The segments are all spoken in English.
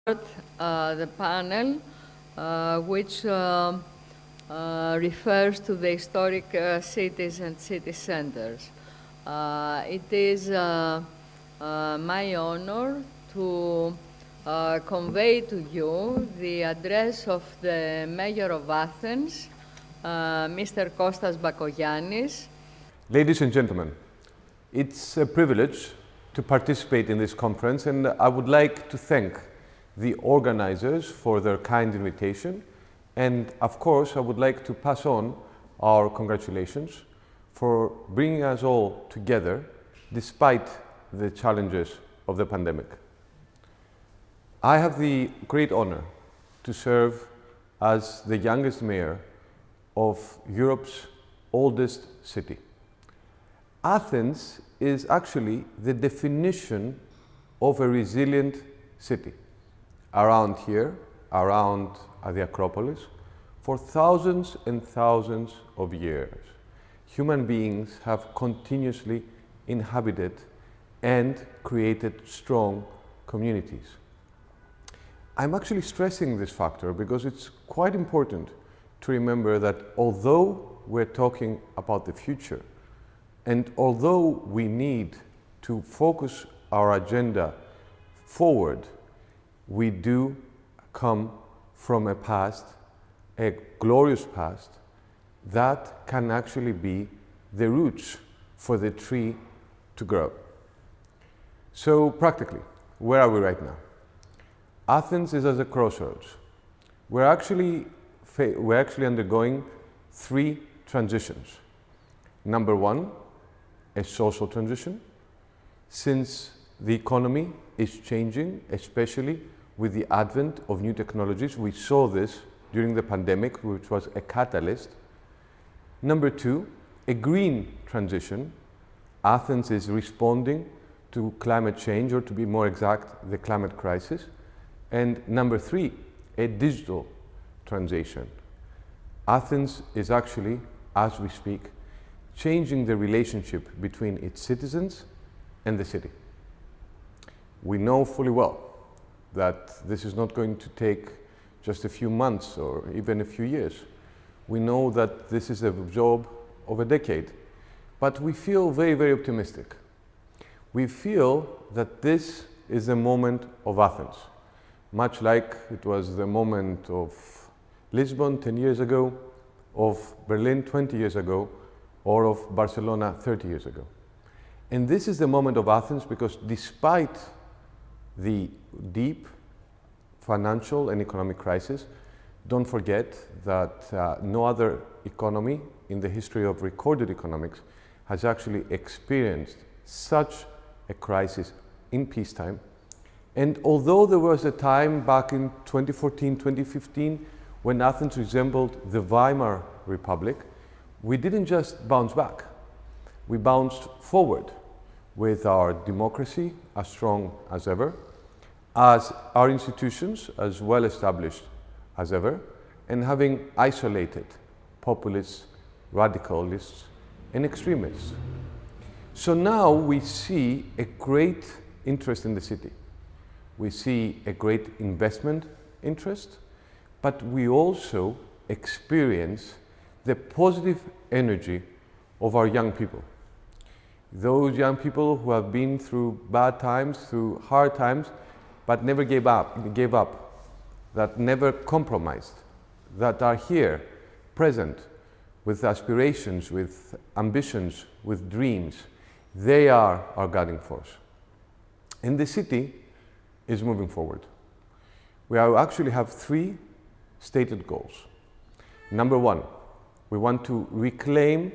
The panel, which refers to the historic cities and city centers. It is my honor to convey to you the address of the Mayor of Athens, Mr. Kostas Bakoyannis. Ladies and gentlemen, it's a privilege to participate in this conference, and I would like to thank the organizers for their kind invitation, and of course I would like to pass on our congratulations for bringing us all together despite the challenges of the pandemic. I have the great honor to serve as the youngest mayor of Europe's oldest city. Athens is actually the definition of a resilient city. Around here, around the Acropolis, for thousands and thousands of years, human beings have continuously inhabited and created strong communities. I'm actually stressing this factor because it's quite important to remember that although we're talking about the future, and although we need to focus our agenda forward, we do come from a past, a glorious past, that can actually be the roots for the tree to grow. So practically, where are we right now? Athens is at a crossroads. We're actually undergoing three transitions. Number one, a social transition, since the economy is changing, especially with the advent of new technologies. We saw this during the pandemic, which was a catalyst. Number two, a green transition. Athens is responding to climate change, or to be more exact, the climate crisis. And number three, a digital transition. Athens is actually, as we speak, changing the relationship between its citizens and the city. We know fully well that this is not going to take just a few months or even a few years. We know that this is a job of a decade, but we feel very, very optimistic. We feel that this is the moment of Athens, much like it was the moment of Lisbon 10 years ago, of Berlin 20 years ago, or of Barcelona 30 years ago. And this is the moment of Athens because despite the deep financial and economic crisis, don't forget that no other economy in the history of recorded economics has actually experienced such a crisis in peacetime. And although there was a time back in 2014, 2015, when Athens resembled the Weimar Republic, we didn't just bounce back. We bounced forward with our democracy as strong as ever, as our institutions as well established as ever, and having isolated populists, radicalists, and extremists. So now we see a great interest in the city. We see a great investment interest, but we also experience the positive energy of our young people. Those young people who have been through bad times, through hard times, but never gave up, that never compromised, that are here, present, with aspirations, with ambitions, with dreams. They are our guiding force. And the city is moving forward. We actually have three stated goals. Number one, we want to reclaim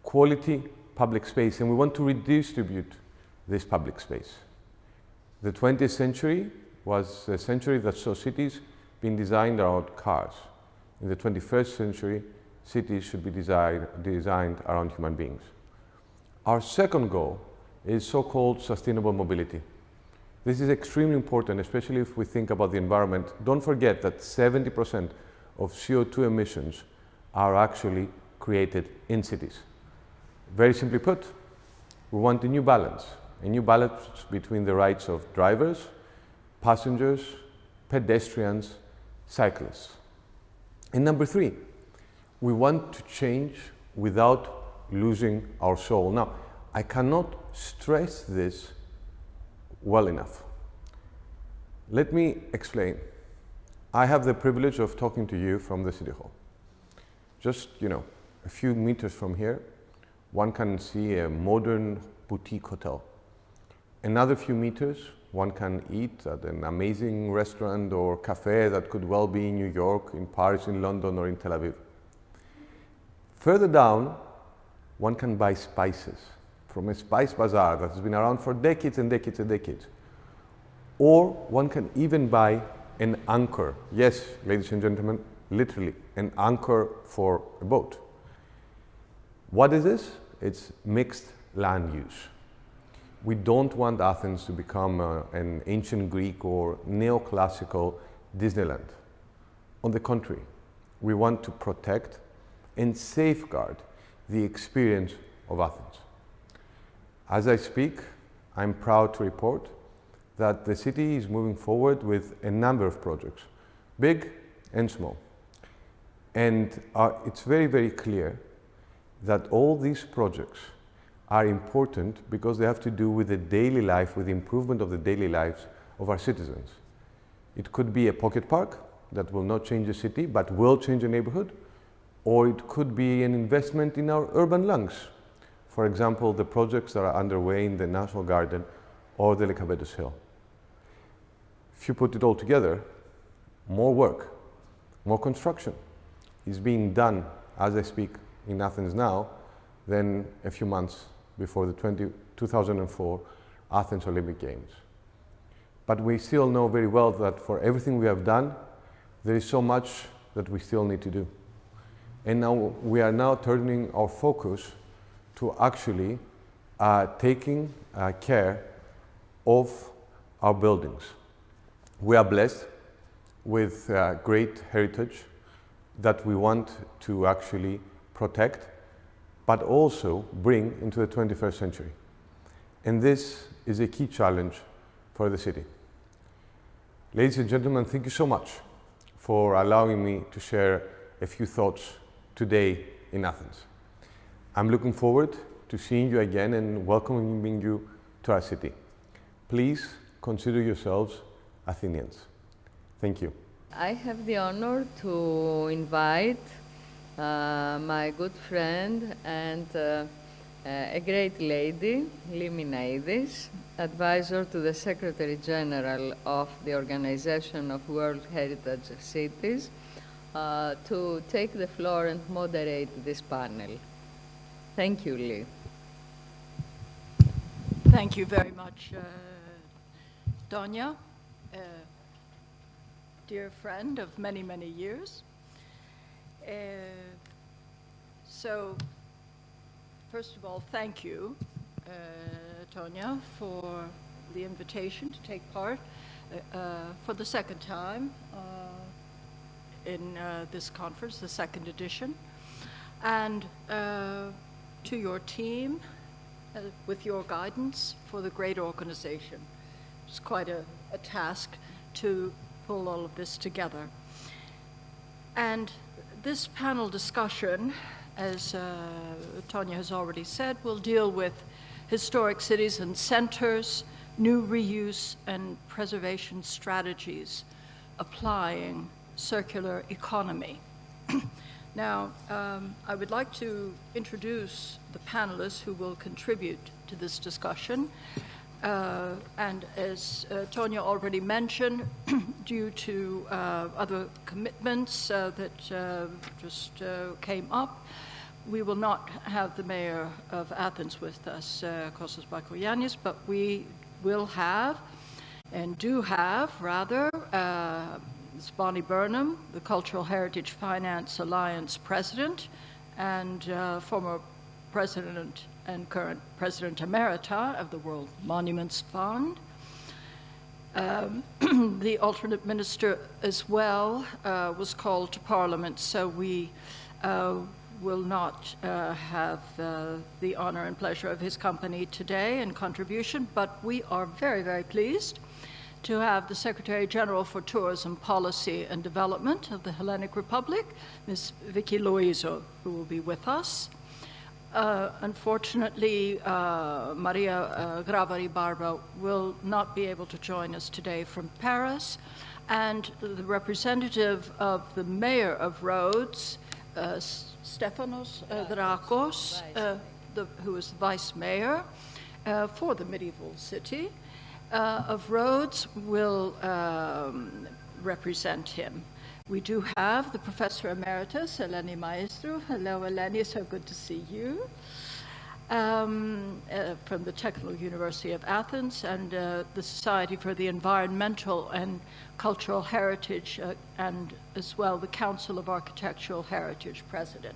quality public space, and we want to redistribute this public space. The 20th century was a century that saw cities being designed around cars. In the 21st century, cities should be designed around human beings. Our second goal is so-called sustainable mobility. This is extremely important, especially if we think about the environment. Don't forget that 70% of CO2 emissions are actually created in cities. Very simply put, we want a new balance between the rights of drivers, passengers, pedestrians, cyclists. And number three, we want to change without losing our soul. Now, I cannot stress this well enough. Let me explain. I have the privilege of talking to you from the City Hall. Just, a few meters from here, one can see a modern boutique hotel. Another few meters, one can eat at an amazing restaurant or cafe that could well be in New York, in Paris, in London, or in Tel Aviv. Further down, one can buy spices from a spice bazaar that has been around for decades and decades and decades. Or one can even buy an anchor. Yes, ladies and gentlemen, literally, an anchor for a boat. What is this? It's mixed land use. We don't want Athens to become an ancient Greek or neoclassical Disneyland. On the contrary, we want to protect and safeguard the experience of Athens. As I speak, I'm proud to report that the city is moving forward with a number of projects, big and small. And it's very, very clear that all these projects are important because they have to do with the daily life, with the improvement of the daily lives of our citizens. It could be a pocket park that will not change the city, but will change a neighborhood, or it could be an investment in our urban lungs. For example, the projects that are underway in the National Garden or the Lycabettus Hill. If you put it all together, more work, more construction is being done as I speak in Athens now than a few months before the 2004 Athens Olympic Games. But we still know very well that for everything we have done, there is so much that we still need to do. And now we are now turning our focus to actually taking care of our buildings. We are blessed with great heritage that we want to actually protect, but also bring into the 21st century. And this is a key challenge for the city. Ladies and gentlemen, thank you so much for allowing me to share a few thoughts today in Athens. I'm looking forward to seeing you again and welcoming you to our city. Please consider yourselves Athenians. Thank you. I have the honor to invite my good friend and a great lady, Liminaidis, advisor to the Secretary General of the Organization of World Heritage Cities, to take the floor and moderate this panel. Thank you, Lee. Thank you very much, Donia, dear friend of many, many years. So, first of all, thank you, Tonia, for the invitation to take part for the second time in this conference, the second edition, and to your team with your guidance for the great organization. It's quite a task to pull all of this together. And this panel discussion, as Tonia has already said, will deal with historic cities and centers, new reuse and preservation strategies, applying circular economy. Now, I would like to introduce the panelists who will contribute to this discussion. And as Tonia already mentioned, due to other commitments that just came up, we will not have the mayor of Athens with us, Kostas Bakoyannis, but we will have, and do have, rather, Ms. Bonnie Burnham, the Cultural Heritage Finance Alliance president, and former president and current President Emerita of the World Monuments Fund. The alternate minister as well was called to Parliament, so we will not have the honor and pleasure of his company today and contribution, but we are very, very pleased to have the Secretary General for Tourism Policy and Development of the Hellenic Republic, Ms. Vicky Loizo, who will be with us. Unfortunately, Maria Gravari Barba will not be able to join us today from Paris, and the representative of the Mayor of Rhodes, Stefanos Drakos, who is the Vice Mayor for the medieval city of Rhodes, will represent him. We do have the Professor Emeritus, Eleni Maestru. Hello, Eleni, so good to see you. From the Technical University of Athens, and the Society for the Environmental and Cultural Heritage, and as well the Council of Architectural Heritage President.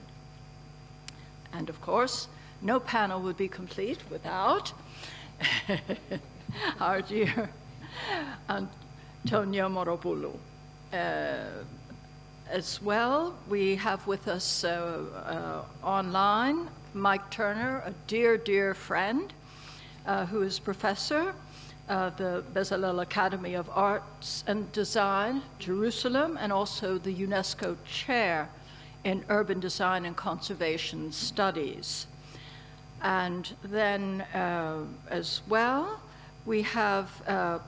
And of course, no panel would be complete without our dear Antonia Moropoulou. As well, we have with us online Mike Turner, a dear, dear friend, who is professor of the Bezalel Academy of Arts and Design, Jerusalem, and also the UNESCO Chair in Urban Design and Conservation Studies. And then as well, we have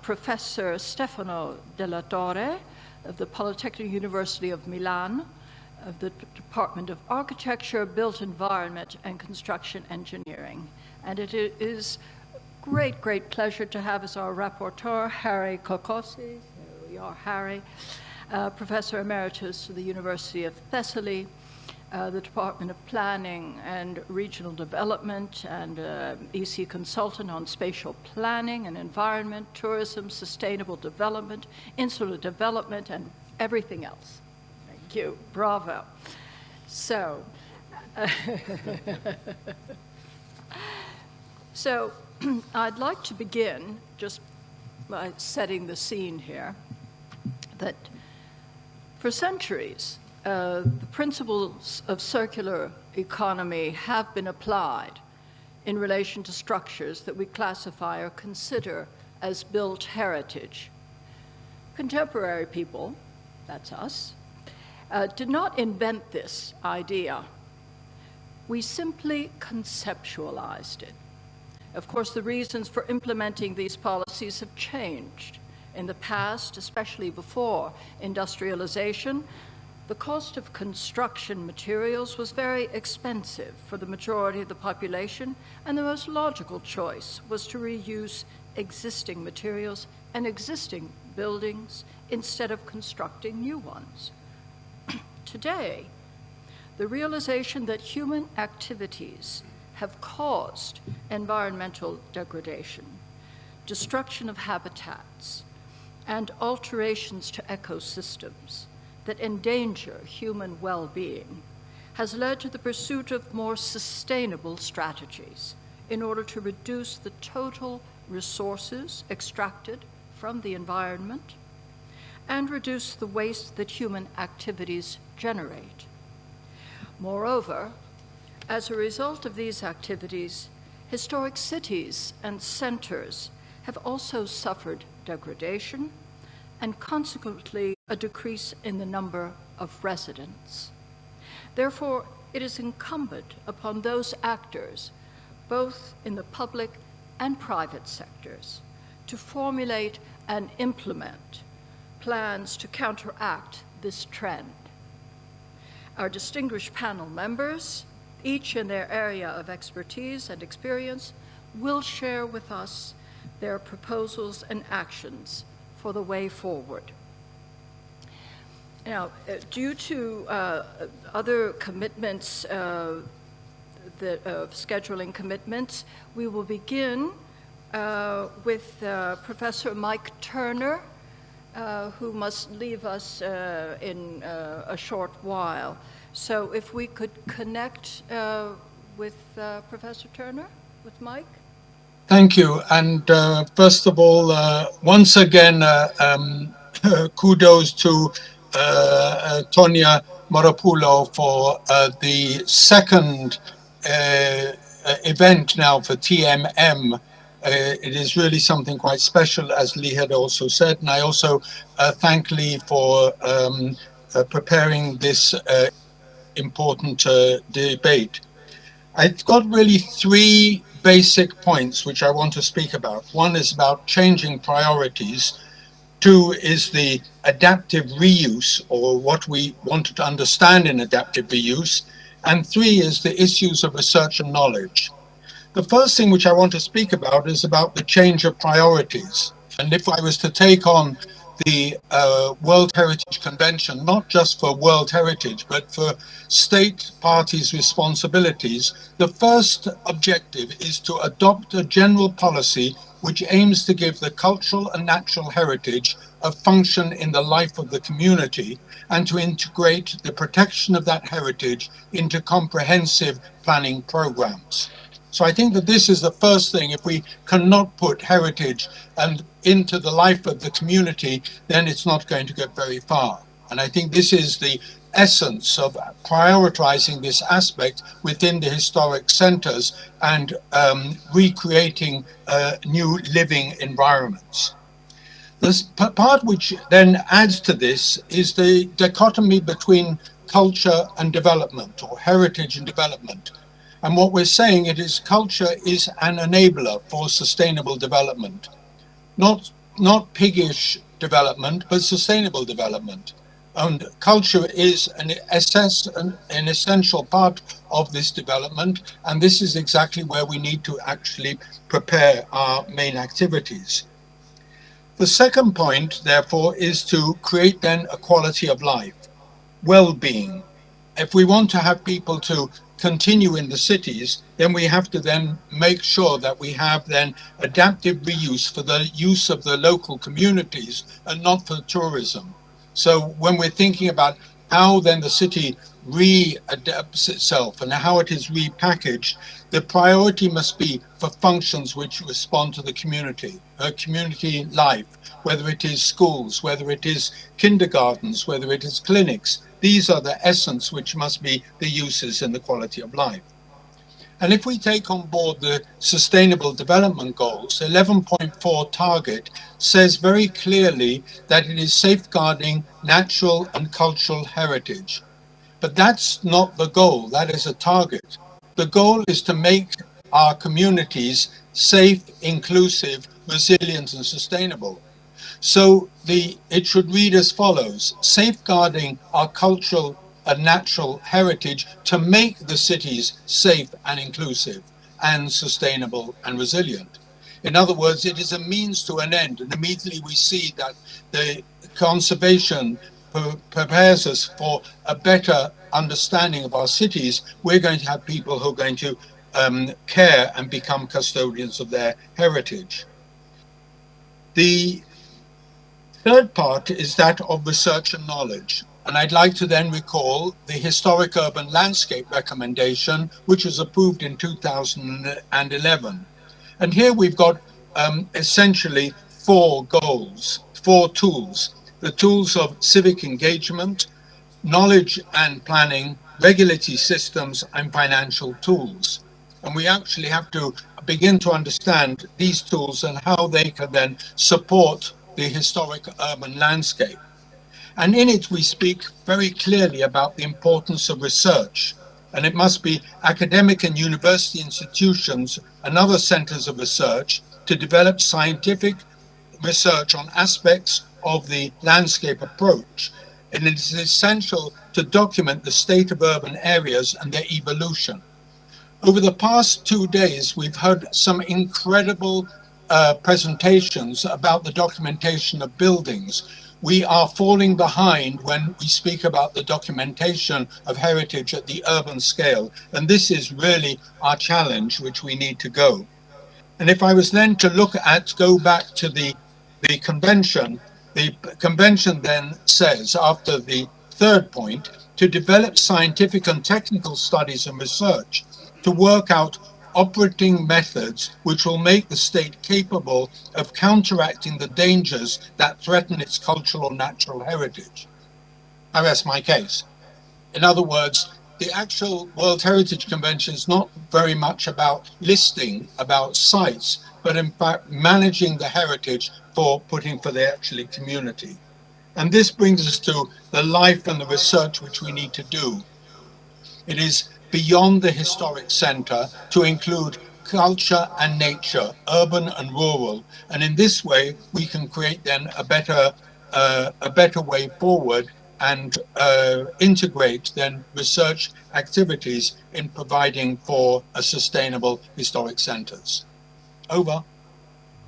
Professor Stefano Della Torre of the Polytechnic University of Milan, of the Department of Architecture, Built Environment, and Construction Engineering. And it is great, great pleasure to have as our rapporteur, Harry Kokosis. Here we are, Harry, Professor Emeritus to the University of Thessaly, the Department of Planning and Regional Development, and EC consultant on spatial planning and environment, tourism, sustainable development, insular development, and everything else. Thank you. Bravo. So, I'd like to begin just by setting the scene here, that for centuries, the principles of circular economy have been applied in relation to structures that we classify or consider as built heritage. Contemporary people, that's us, did not invent this idea. We simply conceptualized it. Of course, the reasons for implementing these policies have changed. In the past, especially before industrialization, the cost of construction materials was very expensive for the majority of the population, and the most logical choice was to reuse existing materials and existing buildings instead of constructing new ones. Today, the realization that human activities have caused environmental degradation, destruction of habitats, and alterations to ecosystems that endanger human well-being has led to the pursuit of more sustainable strategies in order to reduce the total resources extracted from the environment and reduce the waste that human activities generate. Moreover, as a result of these activities, historic cities and centers have also suffered degradation and consequently a decrease in the number of residents. Therefore, it is incumbent upon those actors, both in the public and private sectors, to formulate and implement plans to counteract this trend. Our distinguished panel members, each in their area of expertise and experience, will share with us their proposals and actions for the way forward. Now, due to other commitments, scheduling commitments, we will begin with Professor Mike Turner, who must leave us in a short while. So if we could connect with Professor Turner, with Mike. Thank you. And first of all, once again, kudos to Tonia Moropoulou for the second event now for TMM It is really something quite special, as Lee had also said. And I also thank Lee for preparing this important debate. I've got really three basic points which I want to speak about. One is about changing priorities. Two is the adaptive reuse, or what we wanted to understand in adaptive reuse. And three is the issues of research and knowledge. The first thing which I want to speak about is about the change of priorities. And if I was to take on the World Heritage Convention, not just for World Heritage, but for state parties' responsibilities, the first objective is to adopt a general policy which aims to give the cultural and natural heritage a function in the life of the community and to integrate the protection of that heritage into comprehensive planning programs. So I think that this is the first thing. If we cannot put heritage and into the life of the community, then it's not going to get very far. And I think this is the essence of prioritizing this aspect within the historic centers and recreating new living environments. The part which then adds to this is the dichotomy between culture and development, or heritage and development. And what we're saying it is culture is an enabler for sustainable development, not piggish development, but sustainable development. And culture is an essential part of this development, and this is exactly where we need to actually prepare our main activities. The second point, therefore, is to create then a quality of life, well-being. If we want to have people to continue in the cities, then we have to then make sure that we have then adaptive reuse for the use of the local communities and not for tourism. So when we're thinking about how then the city readapts itself and how it is repackaged, the priority must be for functions which respond to the community life, whether it is schools, whether it is kindergartens, whether it is clinics. These are the essence which must be the uses in the quality of life. And if we take on board the Sustainable Development Goals, 11.4 target says very clearly that it is safeguarding natural and cultural heritage. But that's not the goal, that is a target. The goal is to make our communities safe, inclusive, resilient, and sustainable. So it should read as follows: safeguarding our cultural and natural heritage to make the cities safe and inclusive and sustainable and resilient. In other words, it is a means to an end. And immediately we see that the conservation prepares us for a better understanding of our cities. We're going to have people who are going to care and become custodians of their heritage. The third part is that of research and knowledge. And I'd like to then recall the Historic Urban Landscape Recommendation, which was approved in 2011. And here we've got essentially four goals, four tools: the tools of civic engagement, knowledge and planning, regulatory systems, and financial tools. And we actually have to begin to understand these tools and how they can then support the historic urban landscape. And in it, we speak very clearly about the importance of research. And it must be academic and university institutions and other centers of research to develop scientific research on aspects of the landscape approach. And it is essential to document the state of urban areas and their evolution. Over the past 2 days, we've heard some incredible presentations about the documentation of buildings. We are falling behind when we speak about the documentation of heritage at the urban scale. And this is really our challenge, which we need to go. And if I was then to go back to the convention then says, after the third point, to develop scientific and technical studies and research to work out operating methods which will make the state capable of counteracting the dangers that threaten its cultural or natural heritage. I rest my case. In other words, the actual World Heritage Convention is not very much about listing about sites, but in fact managing the heritage for putting for the actually community. And this brings us to the life and the research which we need to do. It is beyond the historic center to include culture and nature, urban and rural. And in this way, we can create then a better way forward and integrate then research activities in providing for a sustainable historic centers. Over.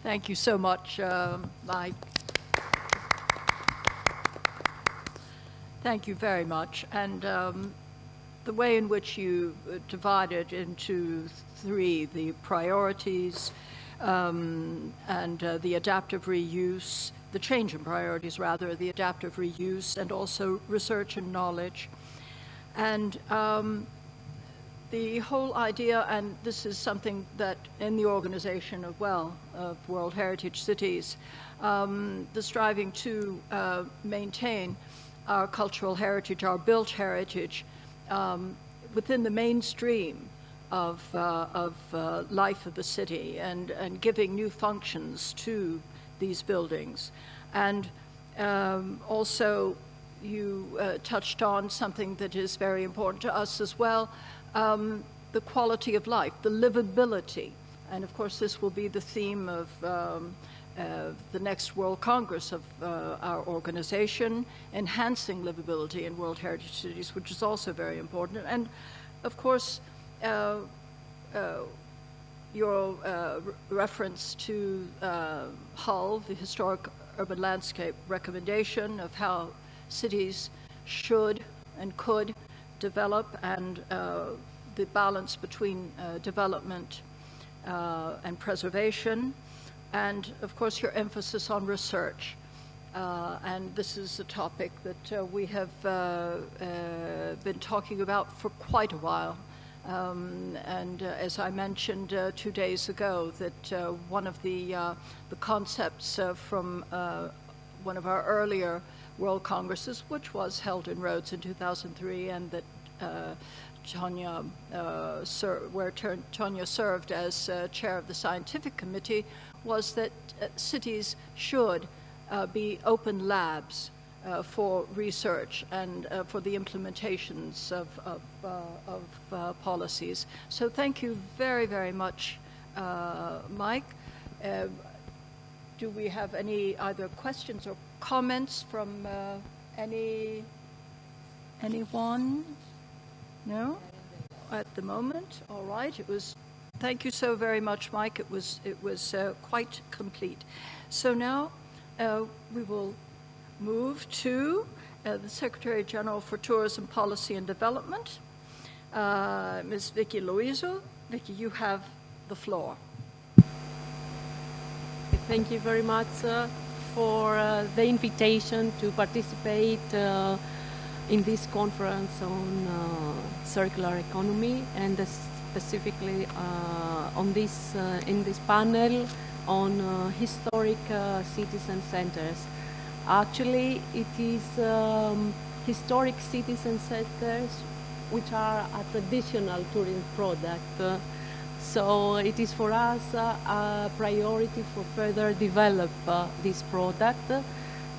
Thank you so much, Mike. Thank you very much. And the way in which you divided into three, the priorities and the adaptive reuse, the change in priorities rather, the adaptive reuse, and also research and knowledge. And the whole idea, and this is something that in the organization as well of World Heritage Cities, the striving to maintain our cultural heritage, our built heritage, within the mainstream of life of the city, and giving new functions to these buildings. And also you touched on something that is very important to us as well, the quality of life, the livability. And of course this will be the theme of the next World Congress of our organization, enhancing livability in World Heritage Cities, which is also very important. And of course, your reference to Hull, the Historic Urban Landscape recommendation of how cities should and could develop, and the balance between development and preservation. And of course your emphasis on research. And this is a topic that we have been talking about for quite a while. And as I mentioned 2 days ago, that one of the concepts from one of our earlier World Congresses, which was held in Rhodes in 2003, and that Tonya, where Tonya served as chair of the scientific committee, was that cities should be open labs for research and for the implementations of policies. So thank you very, very much, Mike. Do we have any either questions or comments from anyone? No? At the moment? All right. Thank you so very much, Mike. It was quite complete. So now we will move to the Secretary General for Tourism Policy and Development, Ms. Vicky Loiseau. Vicky, you have the floor. Thank you very much for the invitation to participate in this conference on circular economy, and specifically on this in this panel on historic cities and centers. Actually, it is historic cities and centers which are a traditional tourism product. So it is for us a priority for further develop this product.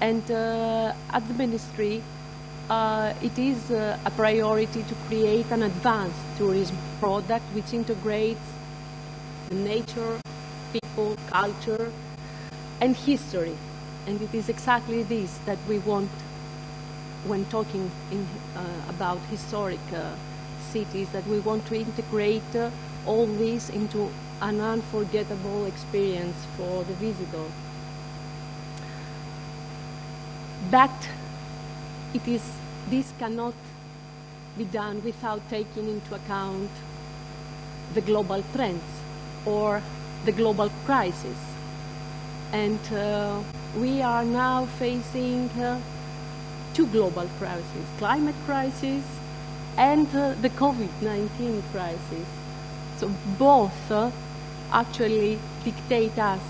And at the Ministry, it is a priority to create an advanced tourism product which integrates nature, people, culture, and history. And it is exactly this that we want when talking about historic cities, that we want to integrate all this into an unforgettable experience for the visitor. But this cannot be done without taking into account the global trends or the global crisis. And we are now facing two global crises, climate crisis and the COVID-19 crisis. So both actually dictate us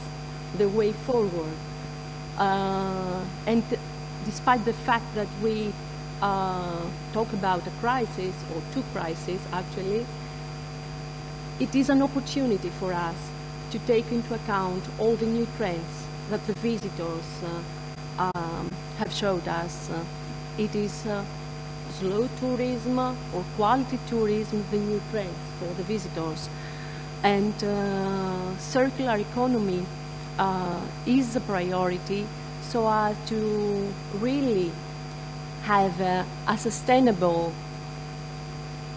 the way forward. And despite the fact that we talk about a crisis, or two crises actually, it is an opportunity for us to take into account all the new trends that the visitors have showed us. It is slow tourism or quality tourism, the new trends for the visitors. And circular economy is a priority, so as to really have a sustainable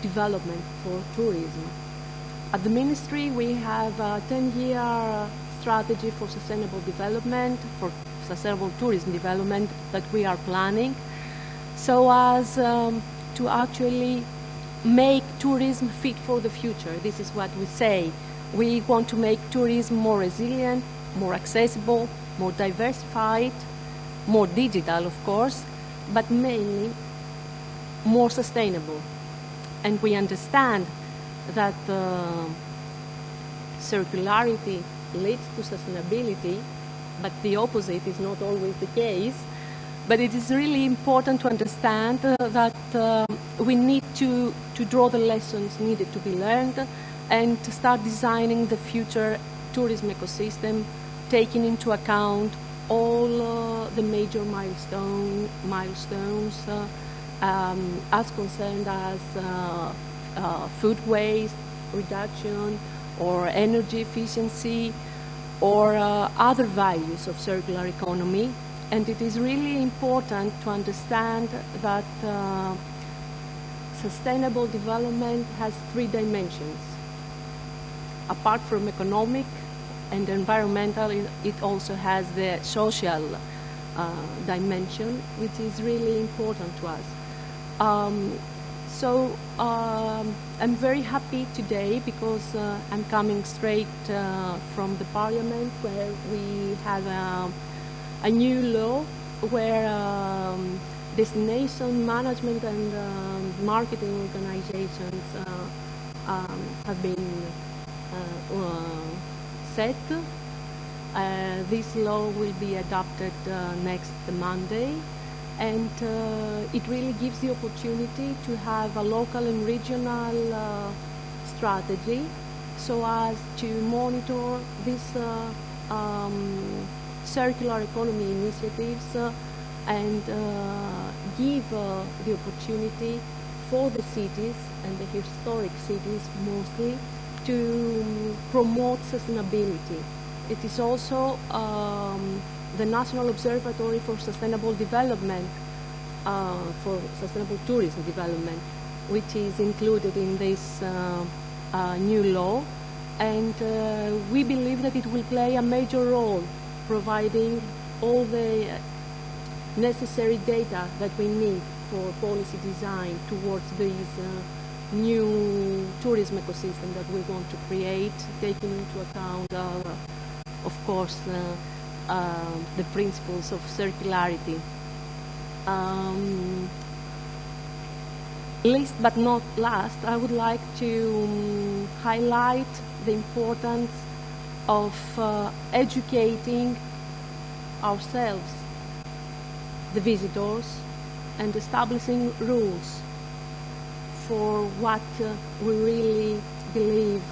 development for tourism. At the Ministry, we have a 10-year strategy for sustainable development, for sustainable tourism development that we are planning, so as to actually make tourism fit for the future. This is what we say. We want to make tourism more resilient, more accessible, more diversified, more digital, of course, but mainly more sustainable. And we understand that circularity leads to sustainability, but the opposite is not always the case. But it is really important to understand that we need to draw the lessons needed to be learned and to start designing the future tourism ecosystem, taking into account all the major milestones as concerned as food waste reduction or energy efficiency or other values of circular economy. And it is really important to understand that sustainable development has 3 dimensions. Apart from economic and environmental, it also has the social dimension, which is really important to us. So I'm very happy today because I'm coming straight from the Parliament, where we have a new law where destination management and marketing organizations have been set. This law will be adopted next Monday, and it really gives the opportunity to have a local and regional strategy so as to monitor these circular economy initiatives and give the opportunity for the cities and the historic cities mostly to promote sustainability. It is also the National Observatory for Sustainable Development, for Sustainable Tourism Development, which is included in this new law. And we believe that it will play a major role providing all the necessary data that we need for policy design towards these new tourism ecosystem that we want to create, taking into account, of course, the principles of circularity. Last but not last, I would like to highlight the importance of educating ourselves, the visitors, and establishing rules for what we really believe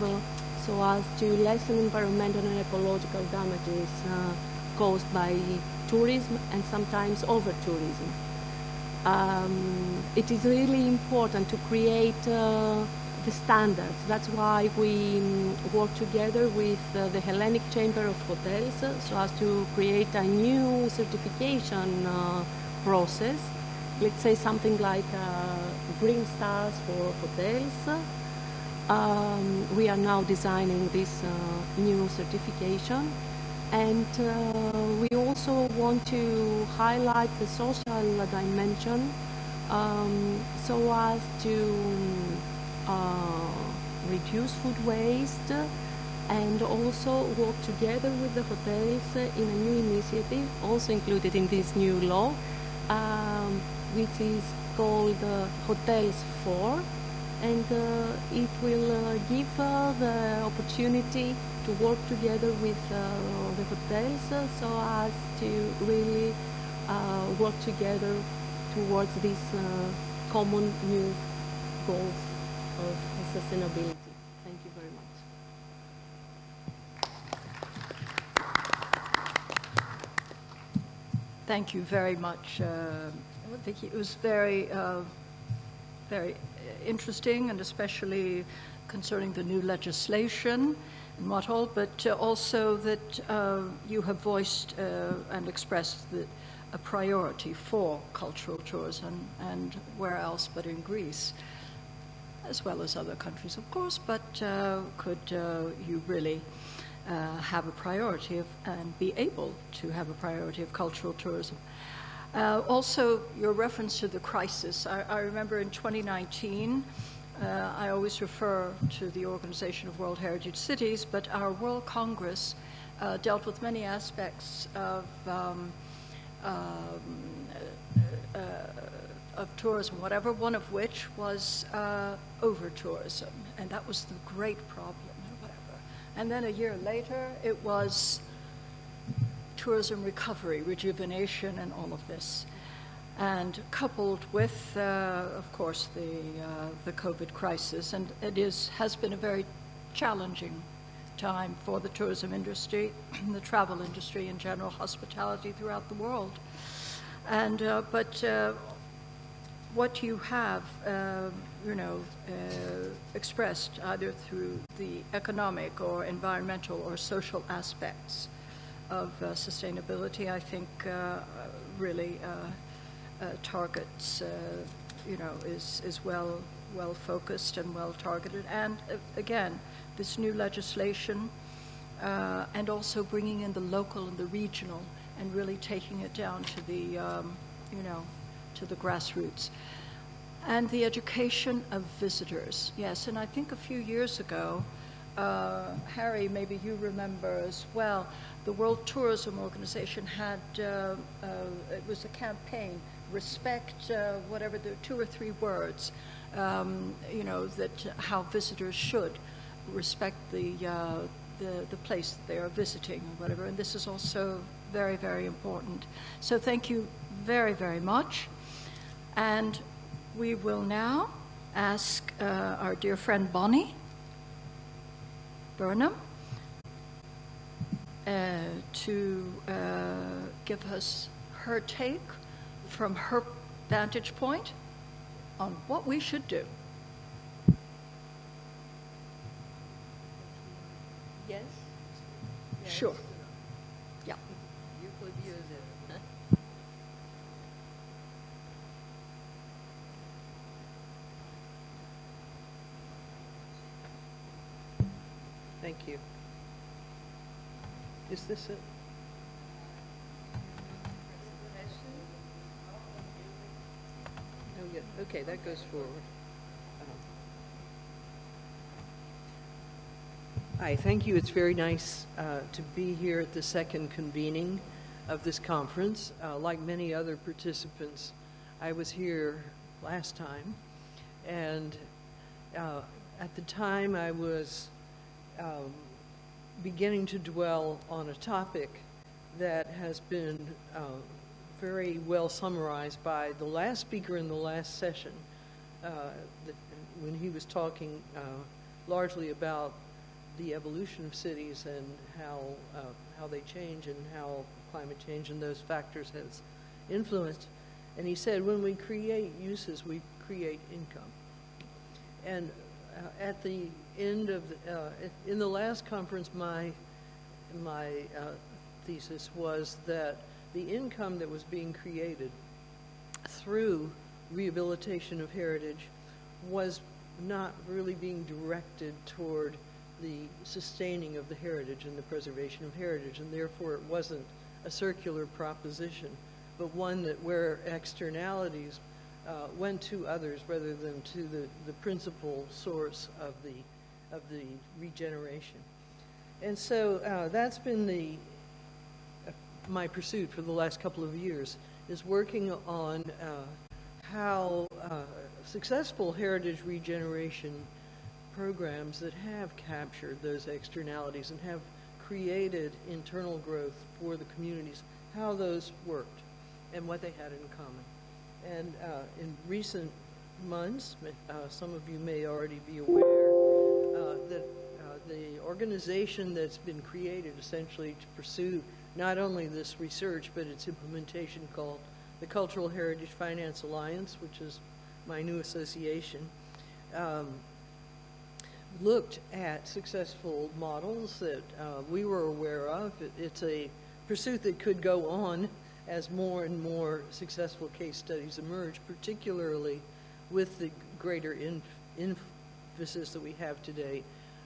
so as to lessen environmental and ecological damages caused by tourism and sometimes over-tourism. It is really important to create the standards. That's why we work together with the Hellenic Chamber of Hotels so as to create a new certification process. Let's say something like green stars for hotels. We are now designing this new certification, and we also want to highlight the social dimension so as to reduce food waste and also work together with the hotels in a new initiative also included in this new law, which is called Hotels 4, and it will give the opportunity to work together with the hotels so as to really work together towards these common new goals of sustainability. Thank you very much. Thank you very much, Vicky. It was very, very interesting, and especially concerning the new legislation and what all, but also that you have voiced and expressed that a priority for cultural tourism, and where else but in Greece, as well as other countries, of course, but could you really have a priority of, and be able to have a priority of cultural tourism. Also, your reference to the crisis. I remember in 2019, I always refer to the Organization of World Heritage Cities, but our World Congress dealt with many aspects of tourism, whatever, one of which was over-tourism, and that was the great problem. And then a year later, it was tourism recovery, rejuvenation, and all of this. And coupled with, of course, the COVID crisis, and it has been a very challenging time for the tourism industry, the travel industry in general, hospitality throughout the world. And what you have, expressed either through the economic or environmental or social aspects of sustainability, I think really targets, is well focused and well targeted. And again, this new legislation, and also bringing in the local and the regional, and really taking it down to the, to the grassroots. And the education of visitors, yes. And I think a few years ago, Harry, maybe you remember as well, the World Tourism Organization had, it was a campaign, respect, whatever, the 2 or 3 words, that how visitors should respect the place that they are visiting or whatever. And this is also very, very important. So thank you very, very much. And we will now ask our dear friend Bonnie Burnham to give us her take from her vantage point on what we should do. Yes? Sure. Yeah. You could use it. Thank you. Is this it? Oh, yeah. Okay, that goes forward. Hi, thank you. It's very nice to be here at the second convening of this conference. Like many other participants, I was here last time, and at the time I was beginning to dwell on a topic that has been very well summarized by the last speaker in the last session, when he was talking largely about the evolution of cities and how they change and how climate change and those factors has influenced. And he said, when we create uses, we create income. And at the end of in the last conference, my thesis was that the income that was being created through rehabilitation of heritage was not really being directed toward the sustaining of the heritage and the preservation of heritage, and therefore it wasn't a circular proposition, but one that where externalities went to others rather than to the principal source of the regeneration. And so that's been my pursuit for the last couple of years, is working on how successful heritage regeneration programs that have captured those externalities and have created internal growth for the communities, how those worked and what they had in common. And in recent months, some of you may already be aware that the organization that's been created essentially to pursue not only this research, but its implementation, called the Cultural Heritage Finance Alliance, which is my new association, looked at successful models that we were aware of. It's a pursuit that could go on as more and more successful case studies emerge, particularly with the greater emphasis that we have today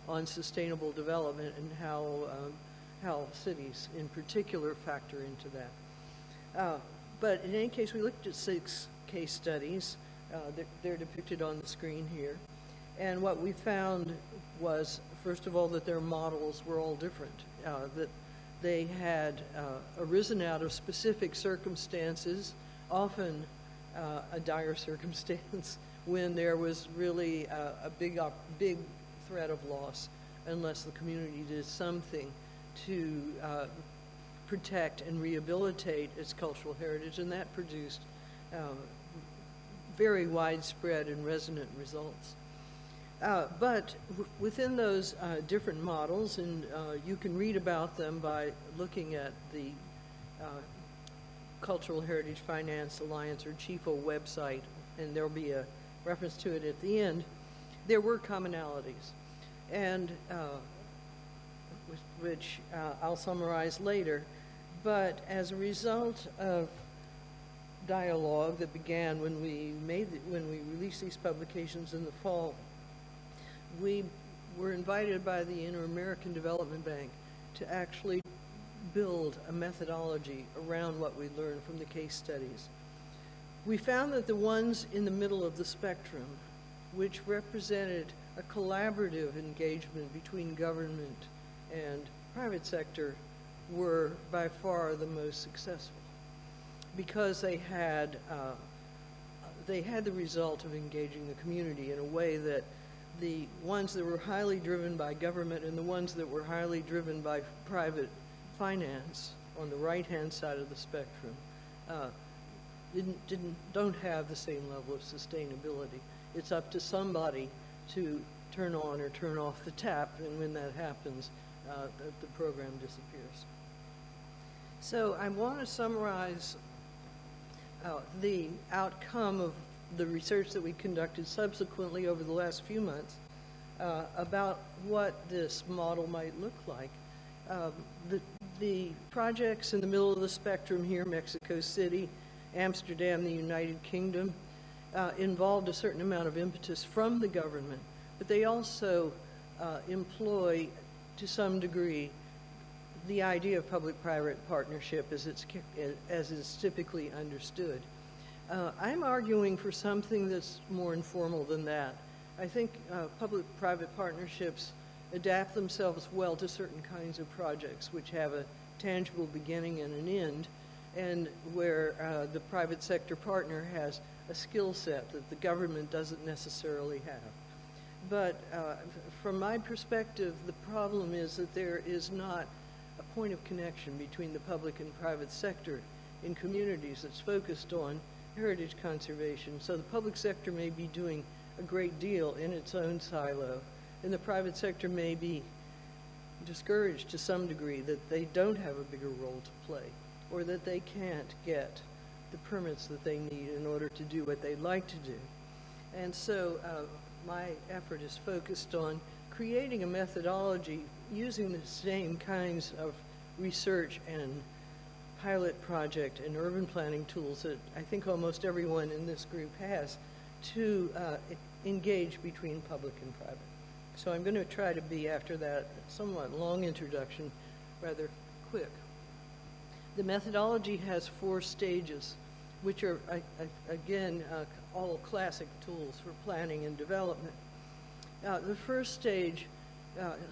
on sustainable development and how cities in particular factor into that. But in any case, we looked at 6 case studies. They're depicted on the screen here. And what we found was, first of all, that their models were all different, that they had arisen out of specific circumstances, often a dire circumstance, when there was really a big threat of loss, unless the community did something to protect and rehabilitate its cultural heritage, and that produced very widespread and resonant results. But within those different models, and you can read about them by looking at the Cultural Heritage Finance Alliance, or CHIFO website, and there'll be a reference to it at the end, there were commonalities, and which I'll summarize later. But as a result of dialogue that began when we released these publications in the fall, we were invited by the Inter-American Development Bank to actually build a methodology around what we learned from the case studies. We found that the ones in the middle of the spectrum, which represented a collaborative engagement between government and private sector, were by far the most successful, because they had the result of engaging the community in a way that the ones that were highly driven by government and the ones that were highly driven by private finance on the right-hand side of the spectrum don't have the same level of sustainability. It's up to somebody to turn on or turn off the tap, and when that happens, the program disappears. So I want to summarize the outcome of the research that we conducted subsequently over the last few months about what this model might look like. The projects in the middle of the spectrum here, Mexico City, Amsterdam, the United Kingdom, involved a certain amount of impetus from the government, but they also employ, to some degree, the idea of public-private partnership as is typically understood. I'm arguing for something that's more informal than that. I think public-private partnerships adapt themselves well to certain kinds of projects which have a tangible beginning and an end, and where the private sector partner has a skill set that the government doesn't necessarily have. But from my perspective, the problem is that there is not a point of connection between the public and private sector in communities that's focused on heritage conservation. So the public sector may be doing a great deal in its own silo, and the private sector may be discouraged to some degree that they don't have a bigger role to play, or that they can't get the permits that they need in order to do what they'd like to do. And so my effort is focused on creating a methodology using the same kinds of research and pilot project and urban planning tools that I think almost everyone in this group has to engage between public and private. So I'm going to try to be, after that somewhat long introduction, rather quick. The methodology has 4 stages, which are, again, all classic tools for planning and development. The first stage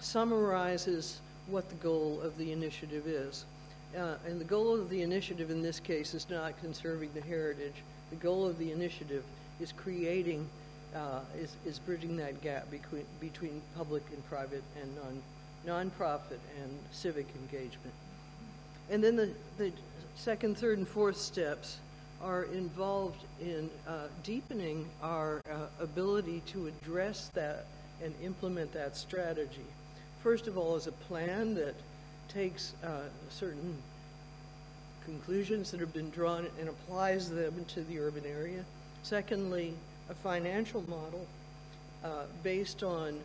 summarizes what the goal of the initiative is. And the goal of the initiative in this case is not conserving the heritage. The goal of the initiative is creating, is bridging that gap between public and private and nonprofit and civic engagement. And then the second, third, and fourth steps are involved in deepening our ability to address that and implement that strategy. First of all, is a plan that takes certain conclusions that have been drawn and applies them to the urban area. Secondly, a financial model based on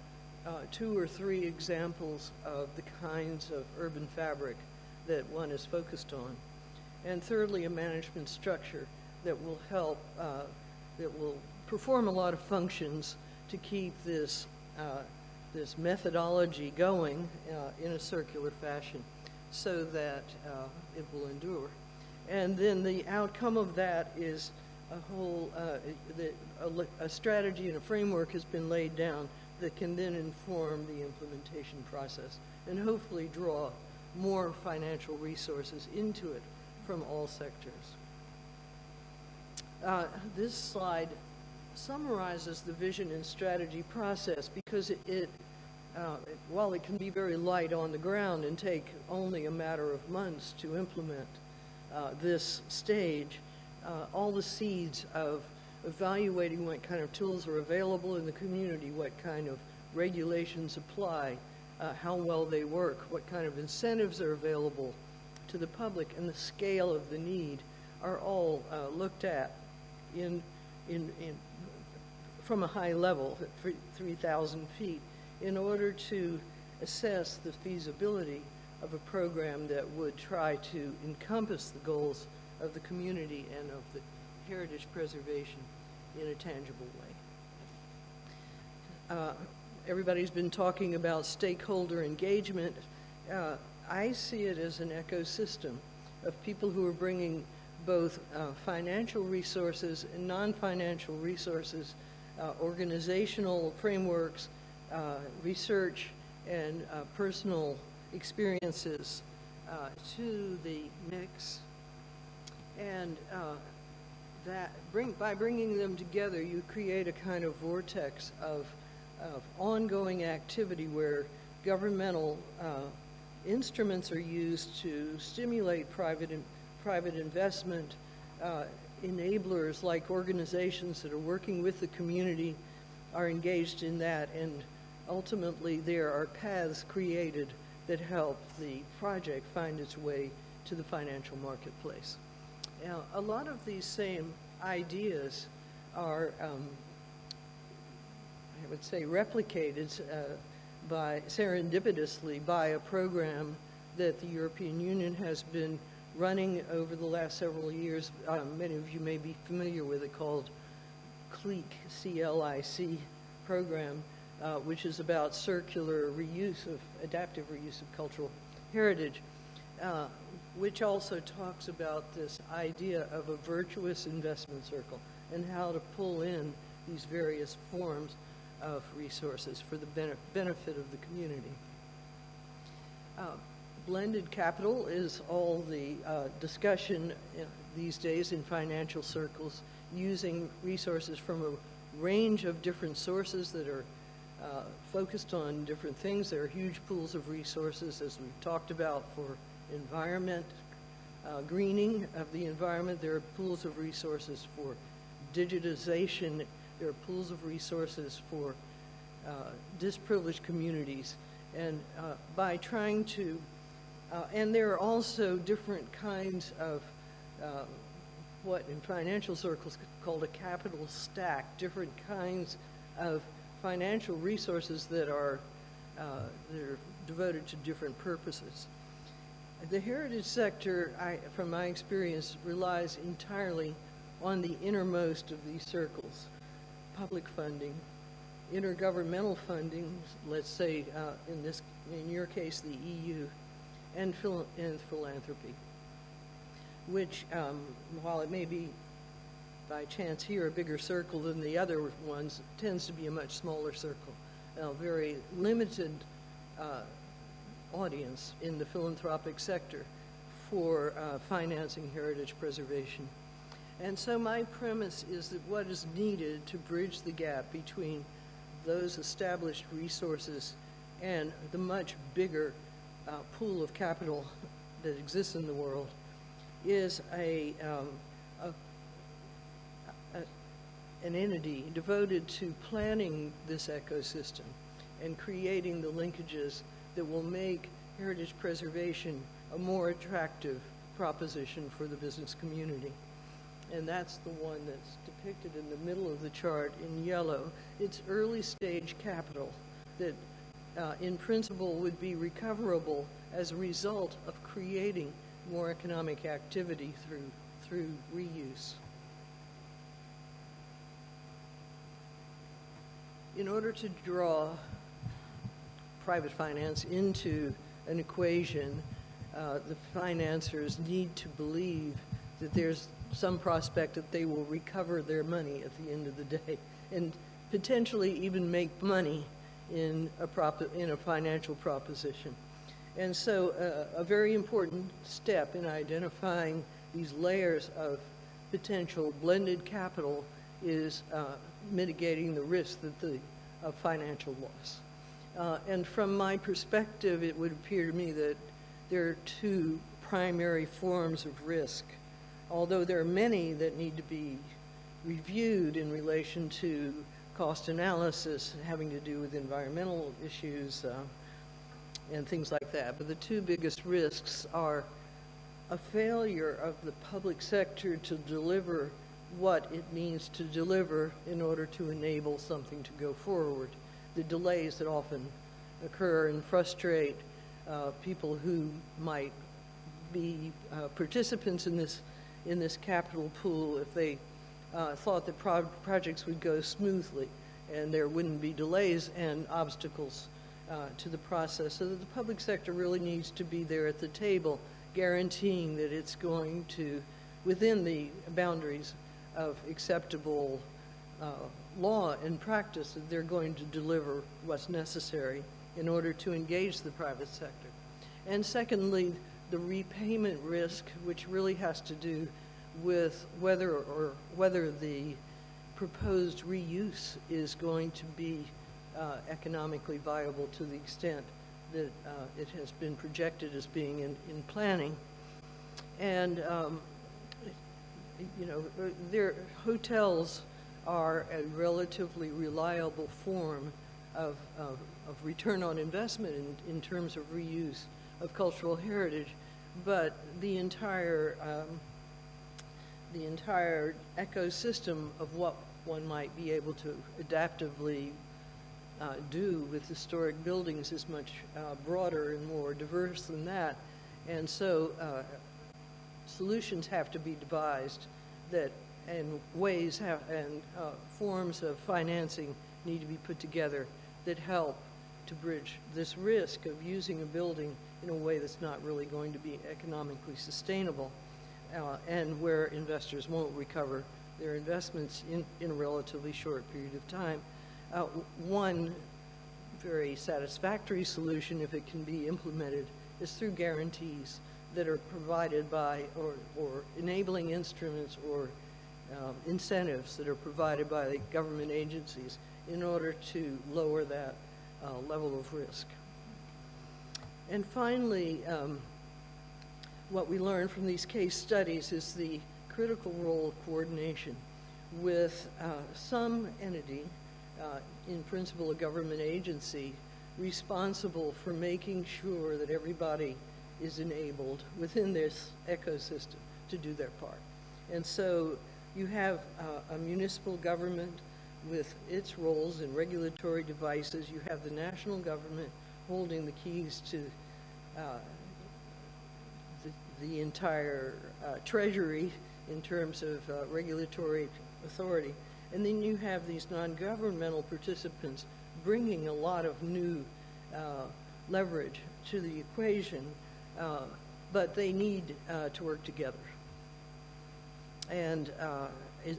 2 or 3 examples of the kinds of urban fabric that one is focused on. And thirdly, a management structure that will help, that will perform a lot of functions to keep this, this methodology going in a circular fashion so that it will endure. And then the outcome of that is a whole, a strategy and a framework has been laid down that can then inform the implementation process and hopefully draw more financial resources into it from all sectors. This slide summarizes the vision and strategy process because while it can be very light on the ground and take only a matter of months to implement this stage, all the seeds of evaluating what kind of tools are available in the community, what kind of regulations apply, how well they work, what kind of incentives are available to the public, and the scale of the need are all looked at from a high level, at 3,000 feet, in order to assess the feasibility of a program that would try to encompass the goals of the community and of the heritage preservation in a tangible way. Everybody's been talking about stakeholder engagement. I see it as an ecosystem of people who are bringing both financial resources and non-financial resources, organizational frameworks, research, and personal experiences to the mix. And by bringing them together, you create a kind of vortex of ongoing activity where governmental instruments are used to stimulate private investment. Enablers like organizations that are working with the community are engaged in that, and ultimately there are paths created that help the project find its way to the financial marketplace. Now, a lot of these same ideas are, I would say, replicated serendipitously by a program that the European Union has been running over the last several years. Many of you may be familiar with it, called CLIC, C-L-I-C program, which is about circular reuse of, adaptive reuse of cultural heritage, which also talks about this idea of a virtuous investment circle and how to pull in these various forms of resources for the benefit of the community. Blended capital is all the discussion these days in financial circles, using resources from a range of different sources that are focused on different things. There are huge pools of resources, as we've talked about, for environment, greening of the environment. There are pools of resources for digitization. There are pools of resources for disprivileged communities. And by trying to, and there are also different kinds of what in financial circles called a capital stack, different kinds of financial resources that are devoted to different purposes. The heritage sector, from my experience, relies entirely on the innermost of these circles: public funding, intergovernmental funding, let's say in your case the EU, and philanthropy, which, while it may be by chance here a bigger circle than the other ones, tends to be a much smaller circle, a very limited audience in the philanthropic sector for financing heritage preservation. And so my premise is that what is needed to bridge the gap between those established resources and the much bigger pool of capital that exists in the world is an entity devoted to planning this ecosystem and creating the linkages that will make heritage preservation a more attractive proposition for the business community. And that's the one that's depicted in the middle of the chart in yellow. It's early stage capital that in principle would be recoverable as a result of creating more economic activity through reuse. In order to draw private finance into an equation, the financiers need to believe that there's some prospect that they will recover their money at the end of the day and potentially even make money in a financial proposition. And so a very important step in identifying these layers of potential blended capital is mitigating the risk of financial loss. And from my perspective, it would appear to me that there are two primary forms of risk, although there are many that need to be reviewed in relation to cost analysis having to do with environmental issues and things like that. But the two biggest risks are a failure of the public sector to deliver what it needs to deliver in order to enable something to go forward. The delays that often occur and frustrate people who might be participants in this capital pool if they thought that projects would go smoothly and there wouldn't be delays and obstacles to the process. So that the public sector really needs to be there at the table, guaranteeing that it's going to, within the boundaries of acceptable law and practice, that they're going to deliver what's necessary in order to engage the private sector. And secondly, the repayment risk, which really has to do with whether the proposed reuse is going to be economically viable to the extent that it has been projected as being in planning. And you know, hotels are a relatively reliable form of return on investment in terms of reuse of cultural heritage, but the entire ecosystem of what one might be able to adaptively do with historic buildings is much broader and more diverse than that. And so solutions have to be devised that, and ways and forms of financing need to be put together that help to bridge this risk of using a building in a way that's not really going to be economically sustainable and where investors won't recover their investments in a relatively short period of time. One very satisfactory solution, if it can be implemented, is through guarantees that are provided by, or enabling instruments or incentives that are provided by the government agencies in order to lower that level of risk. And finally, what we learn from these case studies is the critical role of coordination with some entity, in principle a government agency, responsible for making sure that everybody is enabled within this ecosystem to do their part. And so you have a municipal government with its roles and regulatory devices. You have the national government holding the keys to the entire treasury in terms of regulatory authority. And then you have these non-governmental participants bringing a lot of new leverage to the equation, but they need to work together. And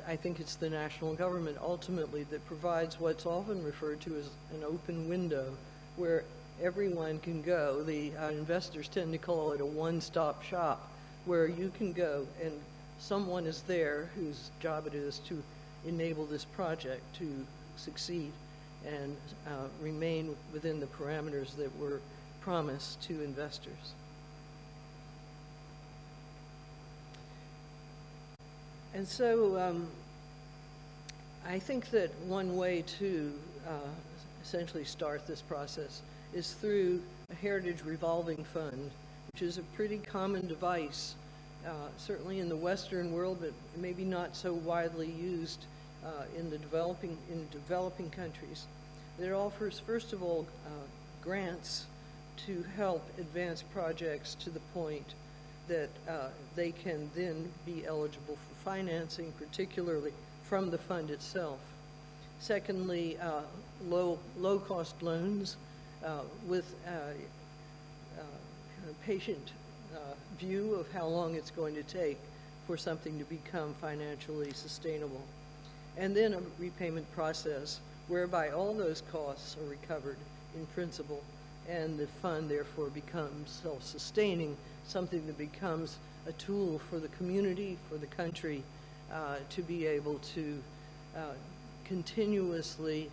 I think it's the national government ultimately that provides what's often referred to as an open window where everyone can go. The investors tend to call it a one-stop shop, where you can go and someone is there whose job it is to enable this project to succeed and remain within the parameters that were promised to investors. And so I think that one way to essentially start this process is through a heritage revolving fund, which is a pretty common device certainly in the Western world, but maybe not so widely used in developing countries. It offers, first of all, grants to help advance projects to the point that they can then be eligible for financing, particularly from the fund itself. Secondly, low-cost loans with a patient view of how long it's going to take for something to become financially sustainable. And then a repayment process whereby all those costs are recovered in principle, and the fund therefore becomes self-sustaining, something that becomes a tool for the community, for the country, to be able to continuously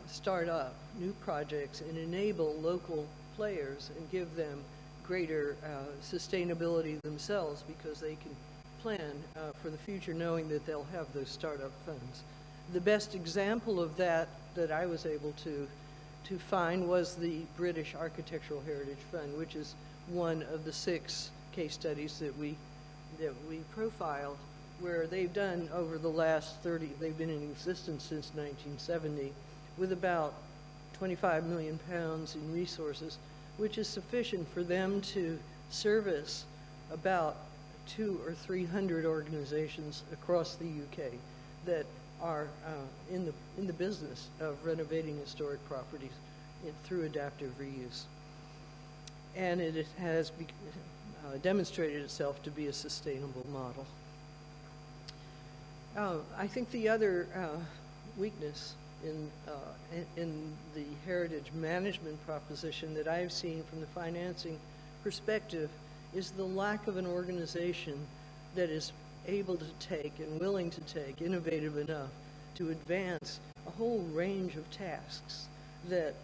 start up new projects and enable local players and give them greater sustainability themselves, because they can plan for the future knowing that they'll have those startup funds. The best example of that I was able to find was the British Architectural Heritage Fund, which is one of the 6 case studies that we profiled, where they've done over the last they've been in existence since 1970, with about 25 million pounds in resources, which is sufficient for them to service about 200 or 300 organizations across the UK that are in the business of renovating historic properties through adaptive reuse. And it has demonstrated itself to be a sustainable model. I think the other weakness in the heritage management proposition that I've seen from the financing perspective is the lack of an organization that is able to take and willing to take, innovative enough to advance a whole range of tasks that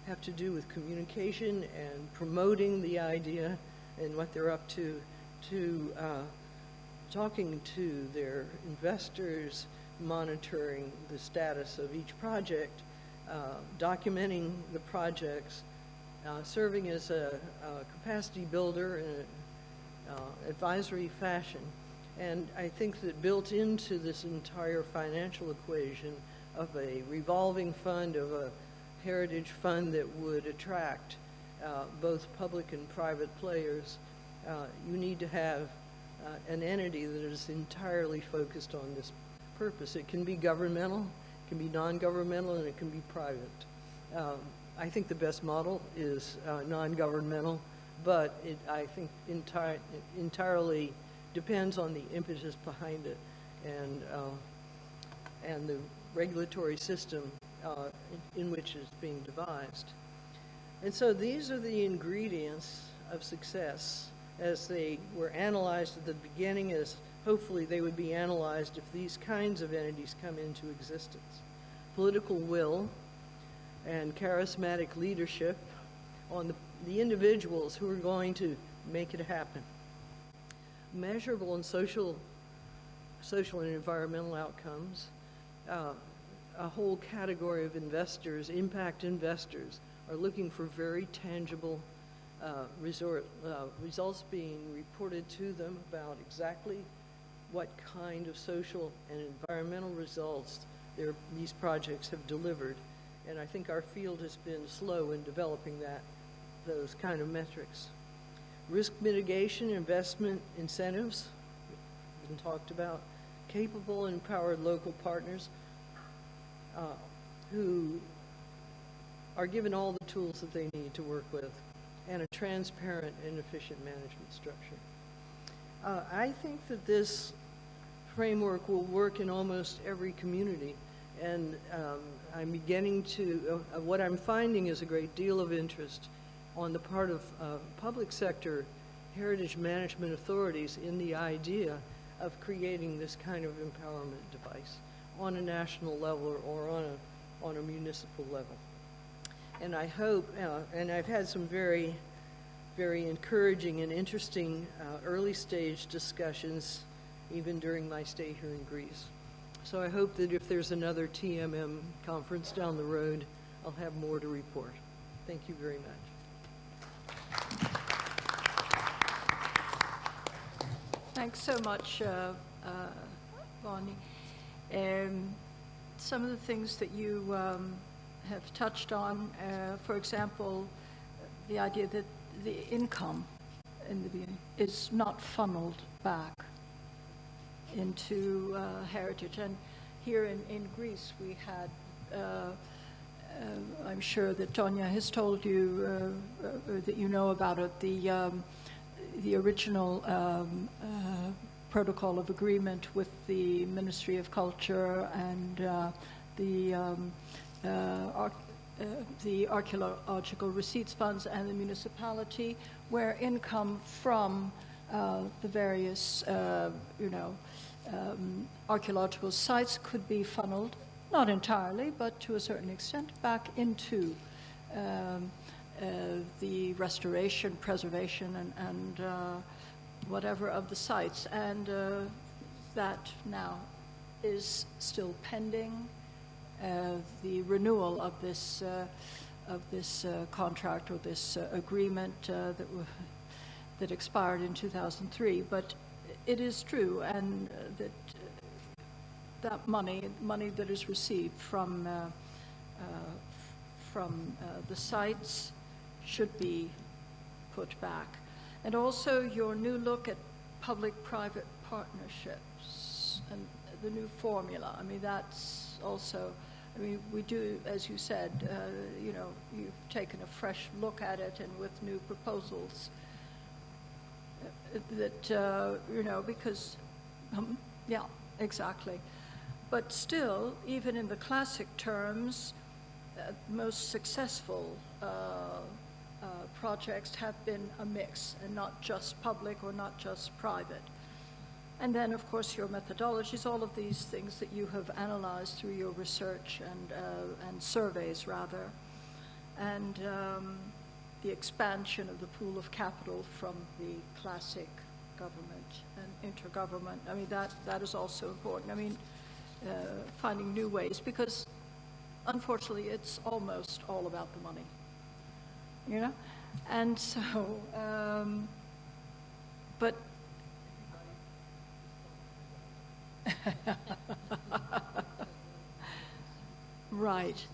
have to do with communication and promoting the idea and what they're up to talking to their investors, monitoring the status of each project, documenting the projects, serving as a capacity builder in an advisory fashion. And I think that built into this entire financial equation of a revolving fund, of a heritage fund that would attract both public and private players, you need to have an entity that is entirely focused on this purpose. It can be governmental, it can be non-governmental, and it can be private. I think the best model is non-governmental, but I think entirely depends on the impetus behind it and the regulatory system in which it's being devised. And so these are the ingredients of success as they were analyzed at the beginning, as hopefully they would be analyzed if these kinds of entities come into existence. Political will and charismatic leadership on the individuals who are going to make it happen. Measurable and social and environmental outcomes. A whole category of investors, impact investors, are looking for very tangible results being reported to them about exactly what kind of social and environmental results these projects have delivered. And I think our field has been slow in developing those kind of metrics. Risk mitigation, investment incentives, been talked about. Capable and empowered local partners who are given all the tools that they need to work with, and a transparent and efficient management structure. I think that this framework will work in almost every community, and I'm beginning to, what I'm finding is a great deal of interest on the part of public sector heritage management authorities in the idea of creating this kind of empowerment device on a national level or on a municipal level. And I hope, and I've had some very, very encouraging and interesting early stage discussions even during my stay here in Greece. So I hope that if there's another TMM conference down the road, I'll have more to report. Thank you very much. Thanks so much, Bonnie. Some of the things that you have touched on, for example, the idea that the income in the beginning is not funneled back into heritage. And here in Greece, we had, I'm sure that Tonya has told you, or that you know about it, the original protocol of agreement with the Ministry of Culture and the archaeological receipts funds and the municipality, where income from the various, archaeological sites could be funneled, not entirely, but to a certain extent, back into the restoration, preservation, and whatever of the sites. And that now is still pending. The renewal of this contract or this agreement that expired in 2003. But it is true, and that money that is received from the sites should be put back. And also your new look at public-private partnerships and the new formula. I mean, that's also, I mean, we do, as you said, you've taken a fresh look at it and with new proposals that, because, yeah, exactly. But still, even in the classic terms, most successful projects have been a mix and not just public or not just private. And then, of course, your methodologies, all of these things that you have analyzed through your research and surveys, rather, and the expansion of the pool of capital from the classic government and intergovernment. I mean, that is also important. I mean, finding new ways, because unfortunately, it's almost all about the money, And so, but right.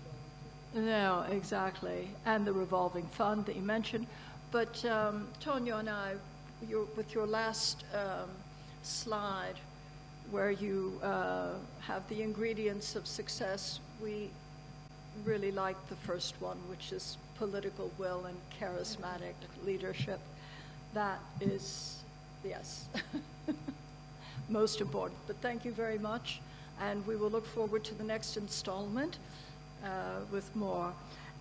No, exactly. And the revolving fund that you mentioned. But Tonya and I, with your last slide, where you have the ingredients of success, we really like the first one, which is political will and charismatic leadership. That is, yes, most important. But thank you very much, and we will look forward to the next installment with more.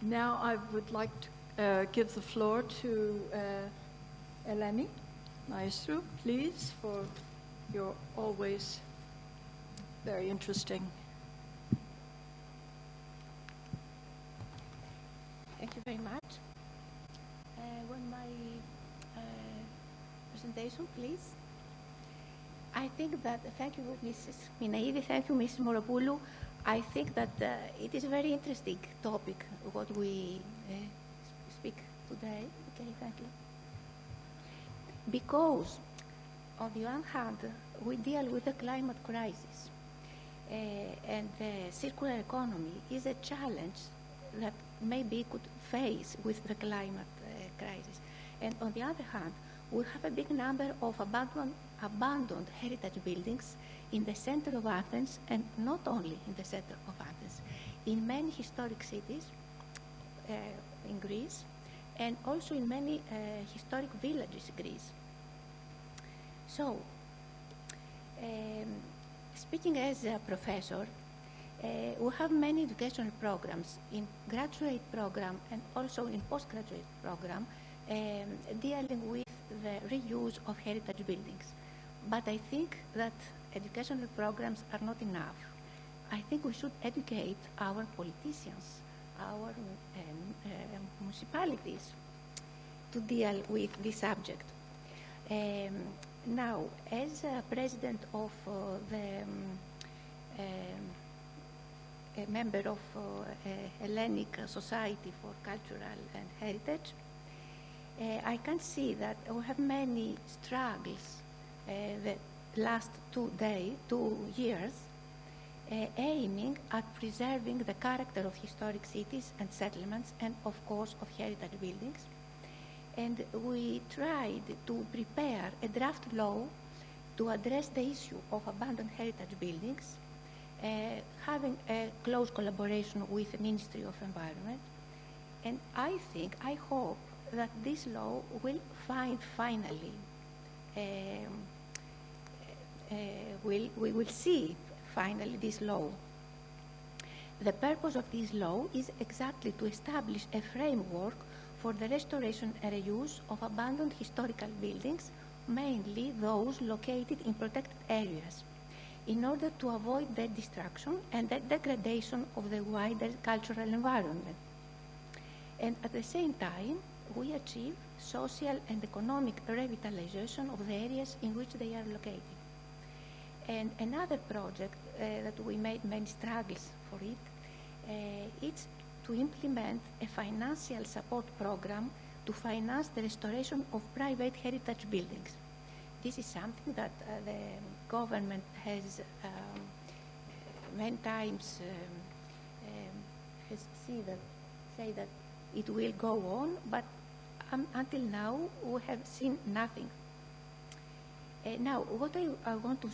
Now I would like to give the floor to Eleni Maestru, please, for your always very interesting. Thank you very much. On my presentation, please. I think that, thank you, Mrs. Minaidi, thank you, Mrs. Moropoulou. I think that it is a very interesting topic, what we speak today. Okay, thank you. Because, on the one hand, we deal with the climate crisis, and the circular economy is a challenge that maybe could face with the climate crisis. And on the other hand, we have a big number of abandoned heritage buildings in the center of Athens, and not only in the center of Athens, in many historic cities in Greece, and also in many historic villages in Greece. So, speaking as a professor, we have many educational programs in graduate program and also in postgraduate program dealing with the reuse of heritage buildings. But I think that educational programs are not enough. I think we should educate our politicians, our municipalities to deal with this subject. Now, as president of a member of Hellenic Society for Cultural and Heritage, I can see that we have many struggles the last 2 years, aiming at preserving the character of historic cities and settlements and, of course, of heritage buildings. And we tried to prepare a draft law to address the issue of abandoned heritage buildings, having a close collaboration with the Ministry of Environment. And I hope that this law will finally, we will see finally this law. The purpose of this law is exactly to establish a framework for the restoration and reuse of abandoned historical buildings, mainly those located in protected areas, in order to avoid their destruction and the degradation of the wider cultural environment. And at the same time, we achieve social and economic revitalization of the areas in which they are located. And another project that we made many struggles for it, it's to implement a financial support program to finance the restoration of private heritage buildings. This is something that the government has many times has say that it will go on, but until now we have seen nothing. Now, what I want to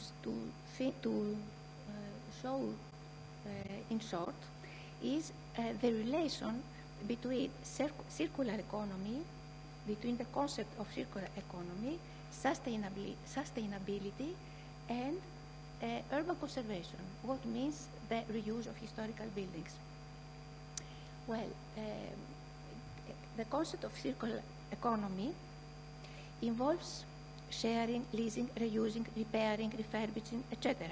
show in short is the relation between circular economy, between the concept of circular economy, sustainability, and urban conservation. What means the reuse of historical buildings? Well, the concept of circular economy involves sharing, leasing, reusing, repairing, refurbishing, etc.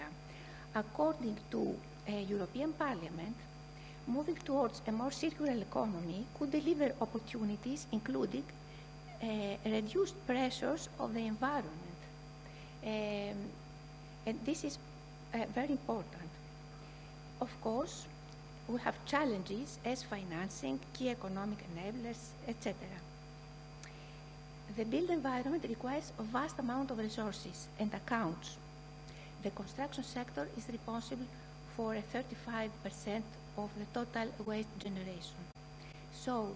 According to European Parliament, moving towards a more circular economy could deliver opportunities including reduced pressures of the environment. And this is very important. Of course, we have challenges as financing, key economic enablers, etc. The built environment requires a vast amount of resources and accounts. The construction sector is responsible for 35% of the total waste generation. So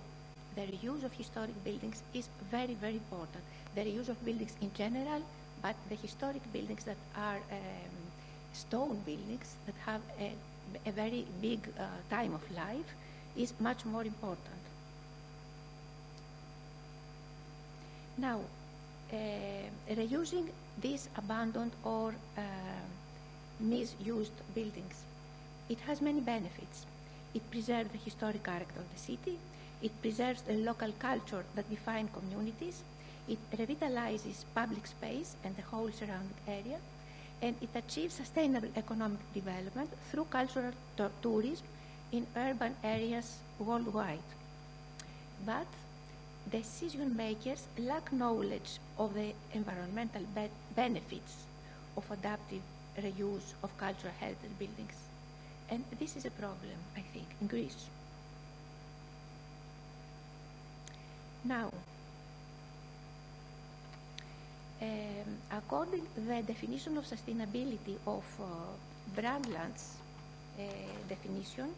the reuse of historic buildings is very, very important. The reuse of buildings in general, but the historic buildings that are stone buildings that have a very big time of life is much more important. Now, reusing these abandoned or misused buildings, it has many benefits. It preserves the historic character of the city, it preserves the local culture that defines communities, it revitalizes public space and the whole surrounding area, and it achieves sustainable economic development through cultural tourism in urban areas worldwide. But decision makers lack knowledge of the environmental benefits of adaptive reuse of cultural heritage buildings. And this is a problem, I think, in Greece. Now, according to the definition of sustainability of Brundtland's definition,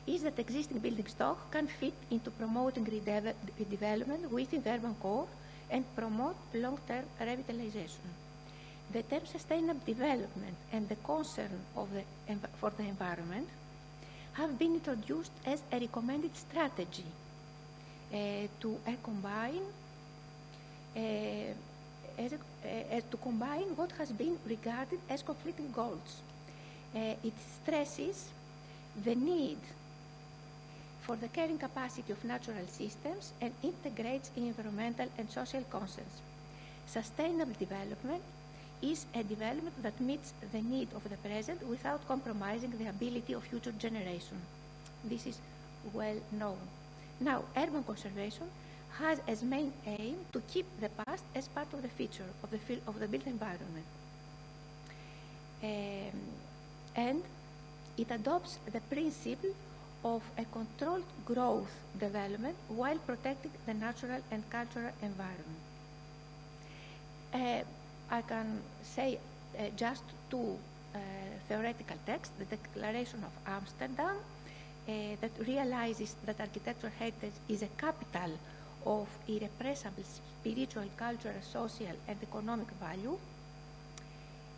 is that existing building stock can fit into promoting redevelopment within the urban core and promote long-term revitalization. The term sustainable development and the concern of for the environment have been introduced as a recommended strategy to combine what has been regarded as conflicting goals. It stresses the need for the carrying capacity of natural systems and integrates environmental and social concerns. Sustainable development is a development that meets the need of the present without compromising the ability of future generations. This is well known. Now, urban conservation has as main aim to keep the past as part of the feature of the built environment. And it adopts the principle of a controlled growth development while protecting the natural and cultural environment. I can say just two theoretical texts, the Declaration of Amsterdam, that realizes that architectural heritage is a capital of irrepressible spiritual, cultural, social, and economic value,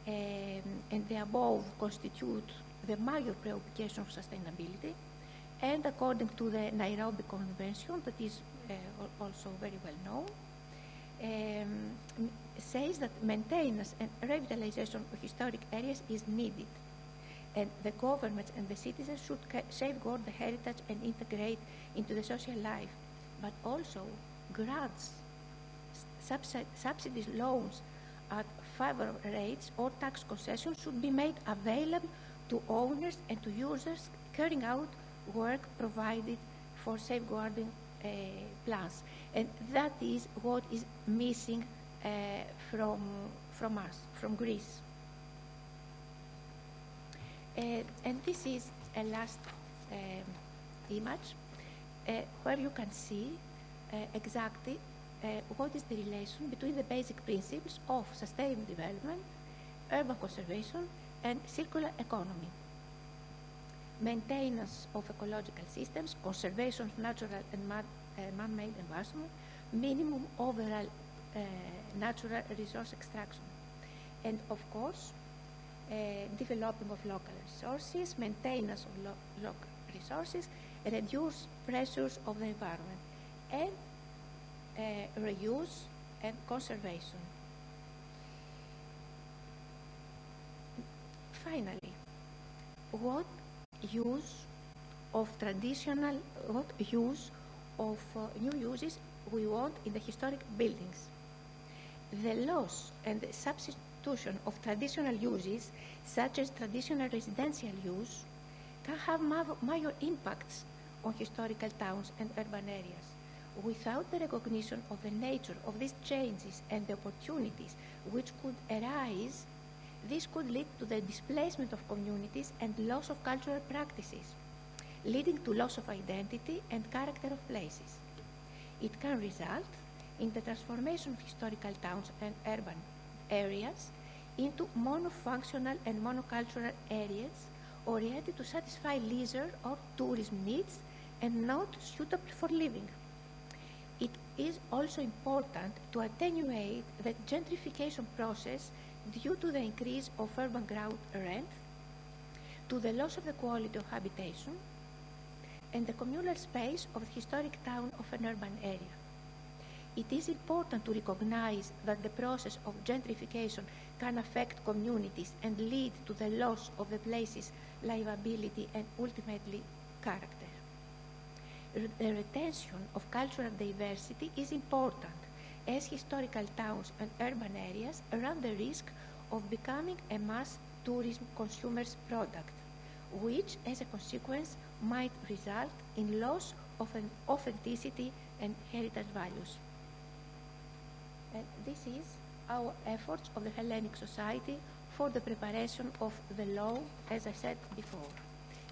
and the above constitute the major preoccupation of sustainability, and according to the Nairobi Convention, that is also very well known, says that maintenance and revitalization of historic areas is needed, and the governments and the citizens should safeguard the heritage and integrate into the social life, but also grants, subsidies, loans at favorable rates or tax concessions should be made available to owners and to users carrying out work provided for safeguarding plans. And that is what is missing from us, from Greece. And this is a last image where you can see exactly what is the relation between the basic principles of sustainable development, urban conservation, and circular economy. Maintenance of ecological systems, conservation of natural and man-made environment, minimum overall natural resource extraction, and of course, developing of local resources, maintenance of local resources, reduce pressures of the environment, and reuse and conservation. Finally, what use of new uses we want in the historic buildings? The loss and the substitution of traditional uses, such as traditional residential use, can have major impacts on historical towns and urban areas. Without the recognition of the nature of these changes and the opportunities which could arise, this could lead to the displacement of communities and loss of cultural practices, leading to loss of identity and character of places. It can result in the transformation of historical towns and urban areas into monofunctional and monocultural areas oriented to satisfy leisure or tourism needs and not suitable for living. It is also important to attenuate the gentrification process due to the increase of urban ground rent, to the loss of the quality of habitation, and the communal space of the historic town of an urban area. It is important to recognize that the process of gentrification can affect communities and lead to the loss of the place's livability and ultimately character. The retention of cultural diversity is important, as historical towns and urban areas run the risk of becoming a mass tourism consumer's product, which as a consequence might result in loss of an authenticity and heritage values. And this is our efforts of the Hellenic Society for the preparation of the law, as I said before,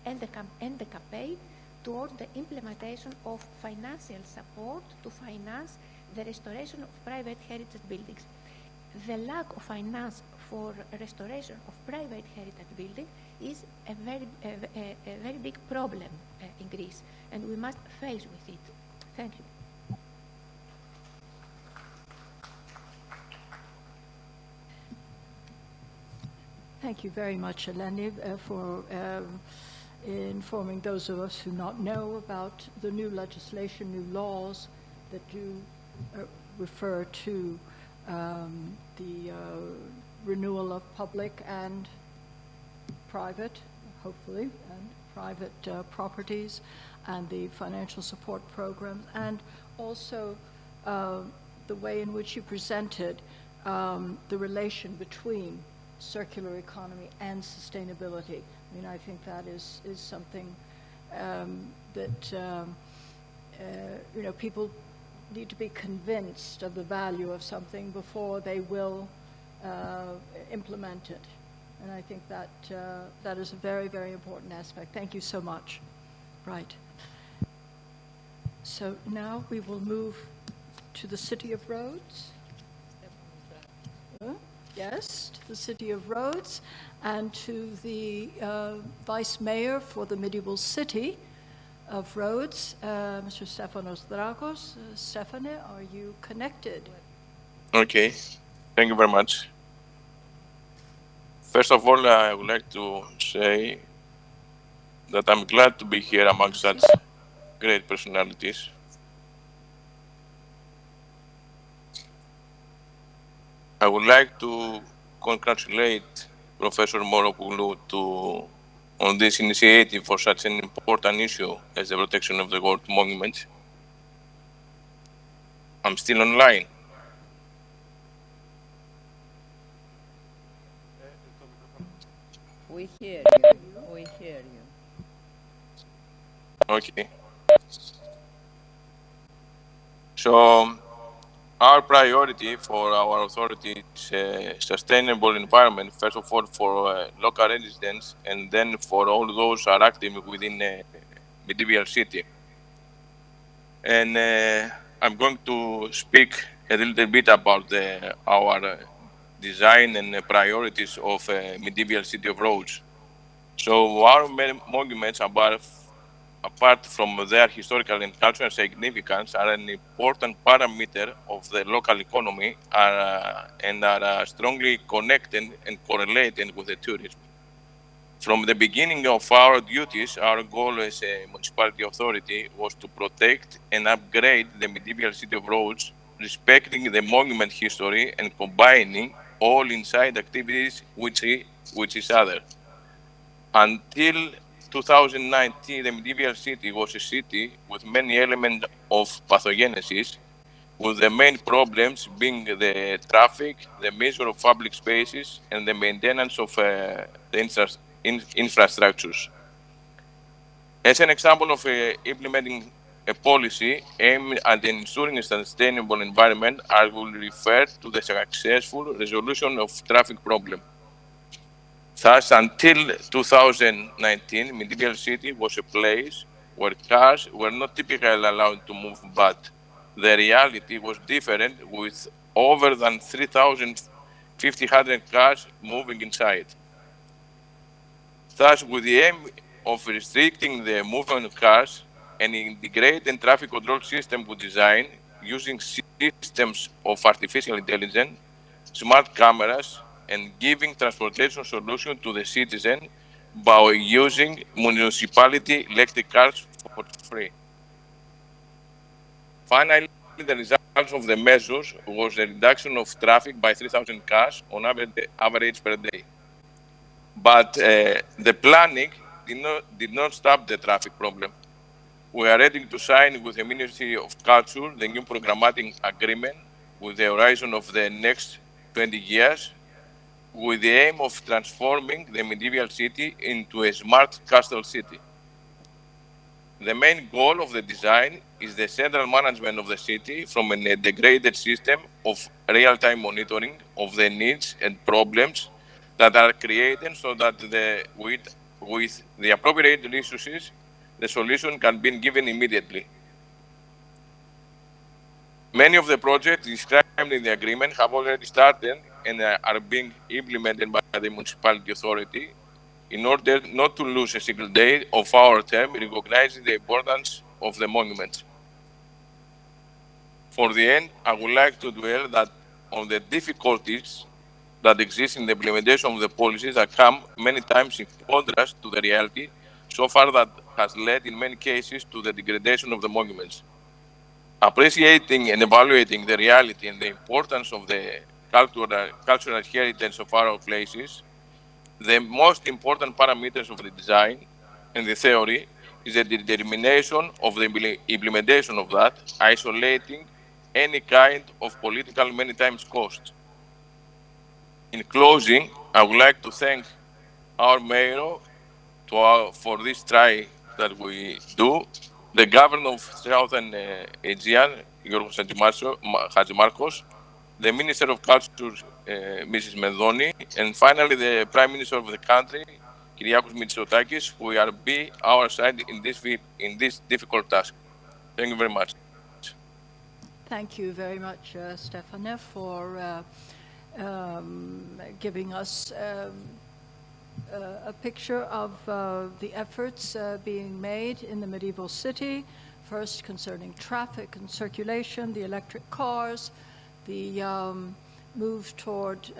and the campaign toward the implementation of financial support to finance the restoration of private heritage buildings. The lack of finance for restoration of private heritage buildings is a very big problem in Greece, and we must face with it. Thank you. Thank you very much, Eleni, for informing those of us who not know about the new legislation, new laws that do refer to the renewal of public and private, hopefully, and private properties, and the financial support programs, and also the way in which you presented the relation between circular economy and sustainability. I mean, I think that is something that people need to be convinced of the value of something before they will implement it. And I think that that is a very, very important aspect. Thank you so much. Right. So now we will move to the City of Rhodes. guest, the City of Rhodes, and to the Vice Mayor for the Medieval City of Rhodes, Mr. Stefanos Dragos. Stefane, are you connected? Okay, thank you very much. First of all, I would like to say that I'm glad to be here among such great personalities. I would like to congratulate Professor Moropoulou on this initiative for such an important issue as the protection of the world monuments. I'm still online. We hear you. We hear you. Okay. So, our priority for our authority is a sustainable environment, first of all for local residents, and then for all those who are active within a medieval city. And I'm going to speak a little bit about our design and priorities of medieval city of Rhodes. So our monuments, apart from their historical and cultural significance, are an important parameter of the local economy and are strongly connected and correlated with the tourism. From the beginning of our duties, our goal as a municipality authority was to protect and upgrade the medieval city of Rhodes, respecting the monument history and combining all inside activities with each other. Until 2019, the medieval city was a city with many elements of pathogenesis, with the main problems being the traffic, the measure of public spaces, and the maintenance of the infrastructures. As an example of implementing a policy aimed at ensuring a sustainable environment, I will refer to the successful resolution of traffic problem. Thus, until 2019, medieval city was a place where cars were not typically allowed to move, but the reality was different, with over than 3,500 cars moving inside. Thus, with the aim of restricting the movement of cars, an integrated traffic control system was designed using systems of artificial intelligence, smart cameras, and giving transportation solution to the citizen by using municipality electric cars for free. Finally, the result of the measures was a reduction of traffic by 3,000 cars on average per day. But the planning did not stop the traffic problem. We are ready to sign with the Ministry of Culture the new programmatic agreement with the horizon of the next 20 years, with the aim of transforming the medieval city into a smart castle city. The main goal of the design is the central management of the city from an integrated system of real-time monitoring of the needs and problems that are created, so that with the appropriate resources, the solution can be given immediately. Many of the projects described in the agreement have already started and are being implemented by the municipality authority in order not to lose a single day of our term, recognizing the importance of the monuments. For the end, I would like to dwell on the difficulties that exist in the implementation of the policies that come many times in contrast to the reality so far, that has led in many cases to the degradation of the monuments. Appreciating and evaluating the reality and the importance of the cultural heritage of our places, the most important parameters of the design and the theory is the determination of the implementation of that, isolating any kind of political, many times, cost. In closing, I would like to thank our mayor for this try that we do, the governor of Southern Aegean, Georgios Hadjimarkos, the Minister of Culture, Mrs. Mendoni, and finally the Prime Minister of the country, Kyriakos Mitsotakis, who will be our side in this difficult task. Thank you very much. Thank you very much, Stefane, for giving us a picture of the efforts being made in the medieval city, first concerning traffic and circulation, the electric cars, the move toward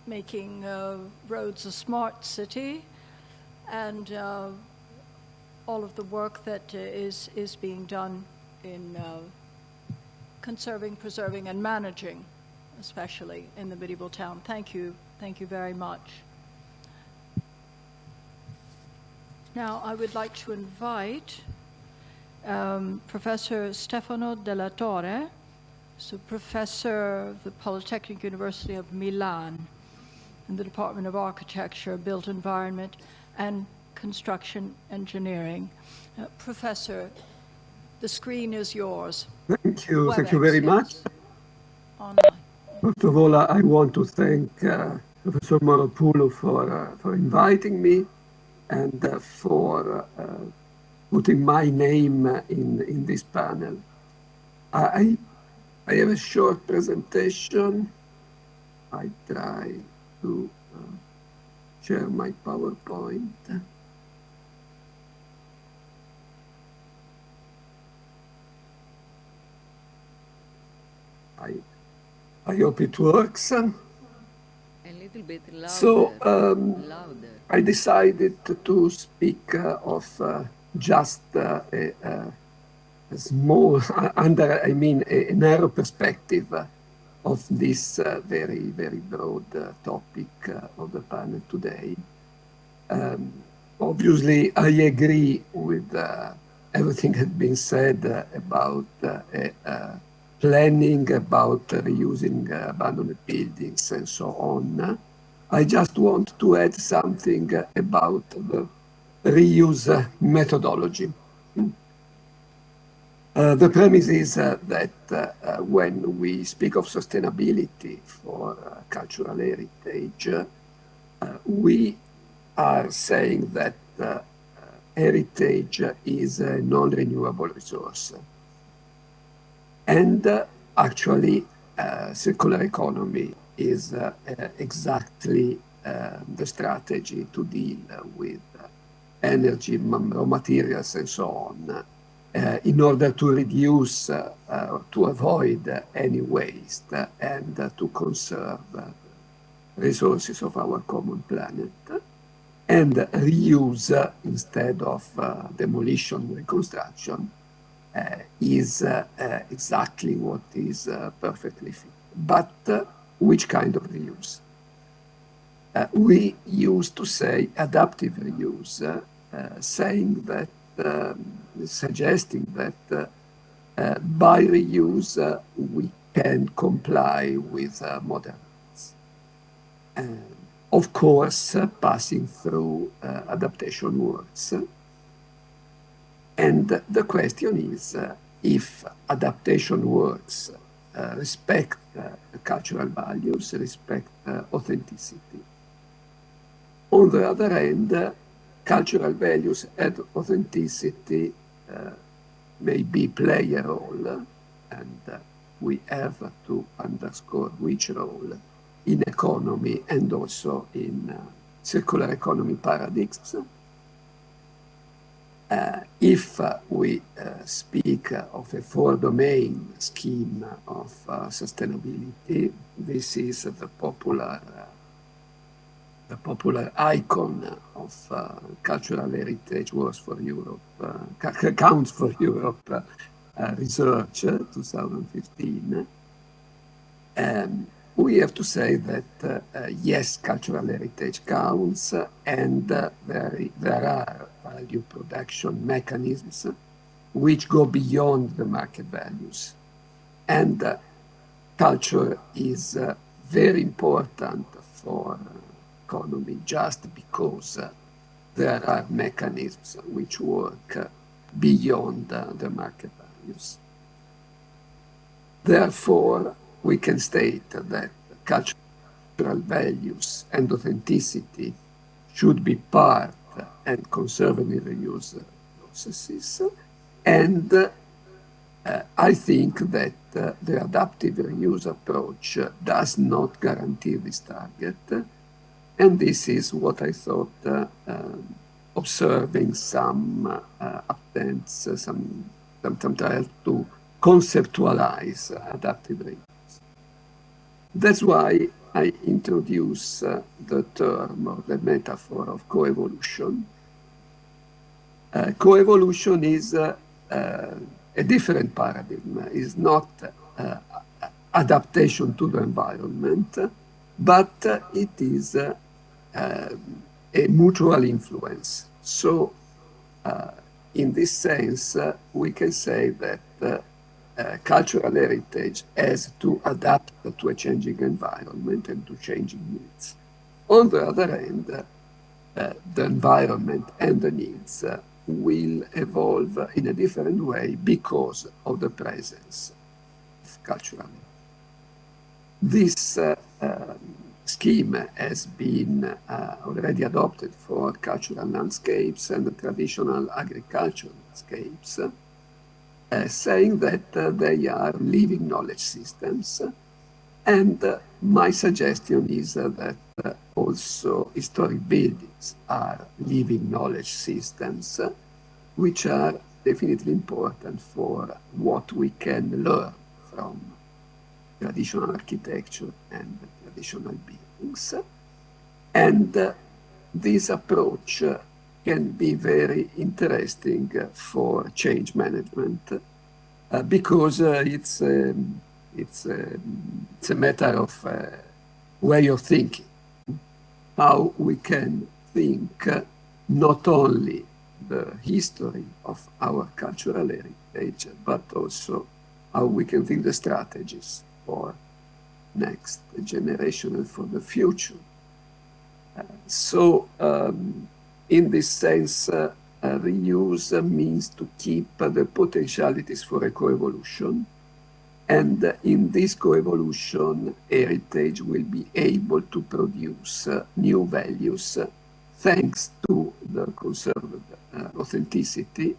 making roads a smart city, and all of the work that is being done in conserving, preserving, and managing, especially in the medieval town. Thank you very much. Now I would like to invite Professor Stefano Della Torre, so professor of the Polytechnic University of Milan in the Department of Architecture, Built Environment, and Construction Engineering. Professor, the screen is yours. Thank you. WebEx, thank you very much. Online. First of all, I want to thank Professor Moropoulou for inviting me and for putting my name in this panel. I have a short presentation. I try to share my PowerPoint. I hope it works. A little bit louder. So louder. I decided to speak of just a small, under, I mean, a narrow perspective of this very, very broad topic of the panel today. Obviously, I agree with everything that has been said about planning, about reusing abandoned buildings and so on. I just want to add something about the reuse methodology. The premise is that when we speak of sustainability for cultural heritage, we are saying that heritage is a non-renewable resource. And actually, circular economy is exactly the strategy to deal with energy, raw materials, and so on, in order to reduce, to avoid any waste, and to conserve resources of our common planet, and reuse instead of demolition and reconstruction is exactly what is perfectly fit. But which kind of reuse? We used to say adaptive reuse, saying that, suggesting that by reuse we can comply with modern needs. Of course, passing through adaptation works. And the question is if adaptation works respect cultural values, respect authenticity. On the other hand, cultural values and authenticity maybe play a role, and we have to underscore which role in economy and also in circular economy paradigms. If we speak of a four-domain scheme of sustainability, this is the popular icon of cultural heritage was for Europe, counts for Europe research 2015. We have to say that yes, cultural heritage counts, and there are value production mechanisms which go beyond the market values. And culture is very important for economy just because there are mechanisms which work beyond the market values. Therefore, we can state that cultural values and authenticity should be part and conserving reuse processes. And I think that the adaptive reuse approach does not guarantee this target. And this is what I thought observing some attempts, some trials to conceptualize adaptive reuse. That's why I introduce the term or the metaphor of coevolution. Coevolution is a different paradigm, is not adaptation to the environment, but it is a mutual influence. So in this sense, we can say that cultural heritage has to adapt to a changing environment and to changing needs. On the other hand, the environment and the needs will evolve in a different way because of the presence of cultural heritage. This scheme has been already adopted for cultural landscapes and traditional agricultural landscapes, saying that they are living knowledge systems. And my suggestion is that also historic buildings are living knowledge systems, which are definitely important for what we can learn from traditional architecture and traditional buildings. And this approach can be very interesting for change management because it's a matter of way of thinking, how we can think not only the history of our cultural heritage, but also how we can think the strategies for next generation and for the future. So in this sense, reuse means to keep the potentialities for a coevolution. And in this coevolution, heritage will be able to produce new values thanks to the conserved authenticity,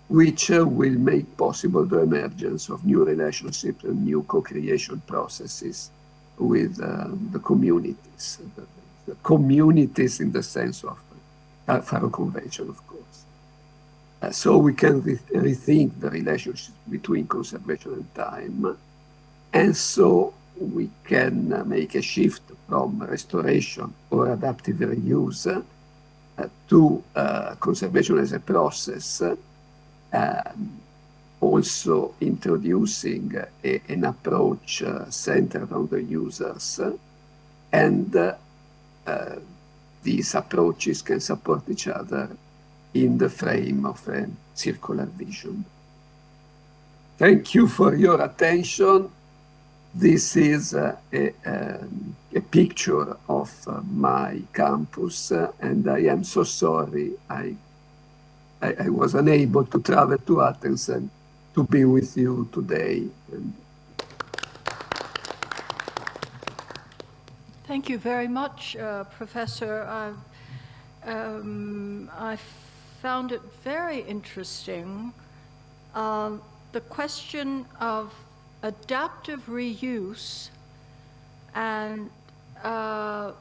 which will make possible the emergence of new relationships and new co-creation processes with the communities. The communities in the sense of Faro Convention, of course. So we can rethink the relationship between conservation and time. And so we can make a shift from restoration or adaptive reuse to conservation as a process, also introducing an approach centered on the users. And these approaches can support each other in the frame of a circular vision. Thank you for your attention. This is a picture of my campus, and I am so sorry I was unable to travel to Athens and to be with you today. Thank you very much, Professor. I found it very interesting, the question of adaptive reuse and the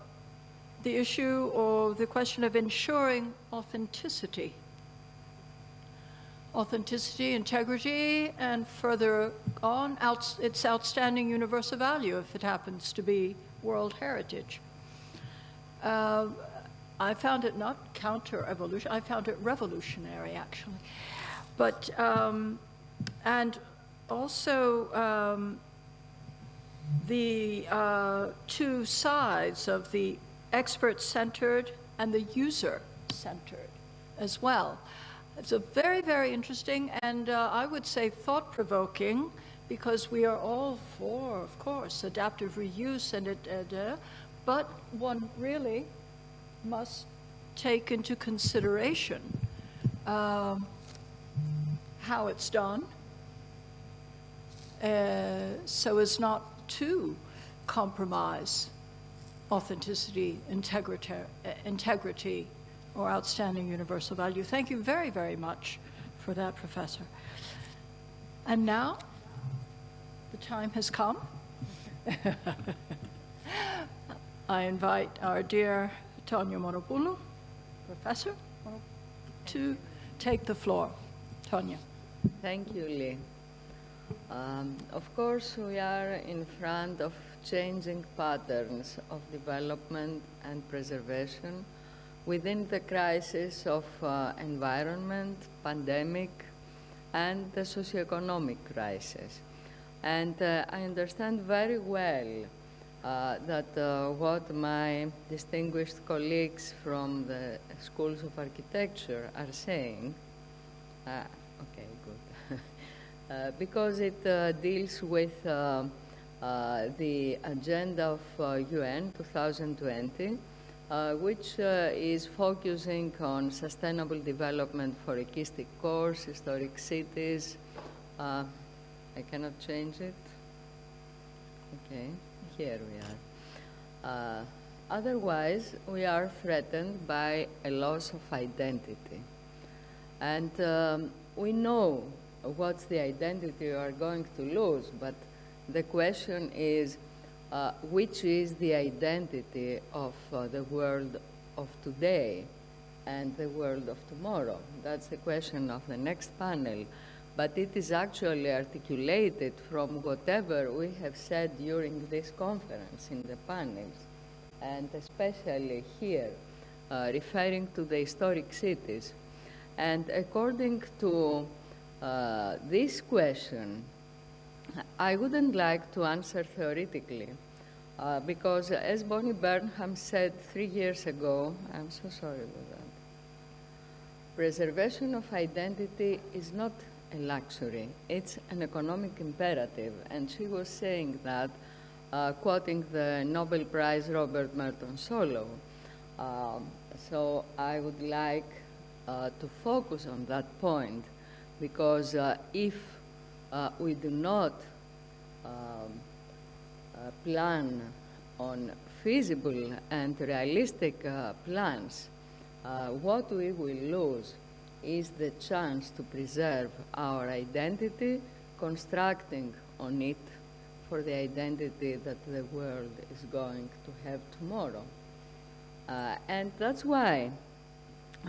issue or the question of ensuring authenticity. Authenticity, integrity, and further on, its outstanding universal value if it happens to be World Heritage. I found it not counter-evolution, I found it revolutionary, actually. But, and also the two sides of the expert-centered and the user-centered as well. It's a very, very interesting and I would say thought-provoking, because we are all for, of course, adaptive reuse but one really must take into consideration how it's done so as not to compromise authenticity, integrity, or outstanding universal value. Thank you very, very much for that, Professor. And now, the time has come. I invite our dear Tonia Moropoulou, Professor, to take the floor. Tonia. Thank you, Lee. Of course, we are in front of changing patterns of development and preservation within the crisis of environment, pandemic, and the socioeconomic crisis. And I understand very well that what my distinguished colleagues from the schools of architecture are saying. Okay, good. Because it deals with the agenda of UN 2020, which is focusing on sustainable development for artistic cores, historic cities. I cannot change it. Okay, here we are. Otherwise, we are threatened by a loss of identity. And we know what's the identity we are going to lose, but the question is, which is the identity of the world of today and the world of tomorrow? That's the question of the next panel. But it is actually articulated from whatever we have said during this conference in the panels, and especially here, referring to the historic cities. And according to this question, I wouldn't like to answer theoretically, because as Bonnie Burnham said 3 years ago, I'm so sorry about that, preservation of identity is not a luxury, it's an economic imperative. And she was saying that, quoting the Nobel Prize Robert Merton Solow. So I would like to focus on that point, because if we do not plan on feasible and realistic plans, what we will lose is the chance to preserve our identity, constructing on it for the identity that the world is going to have tomorrow. And that's why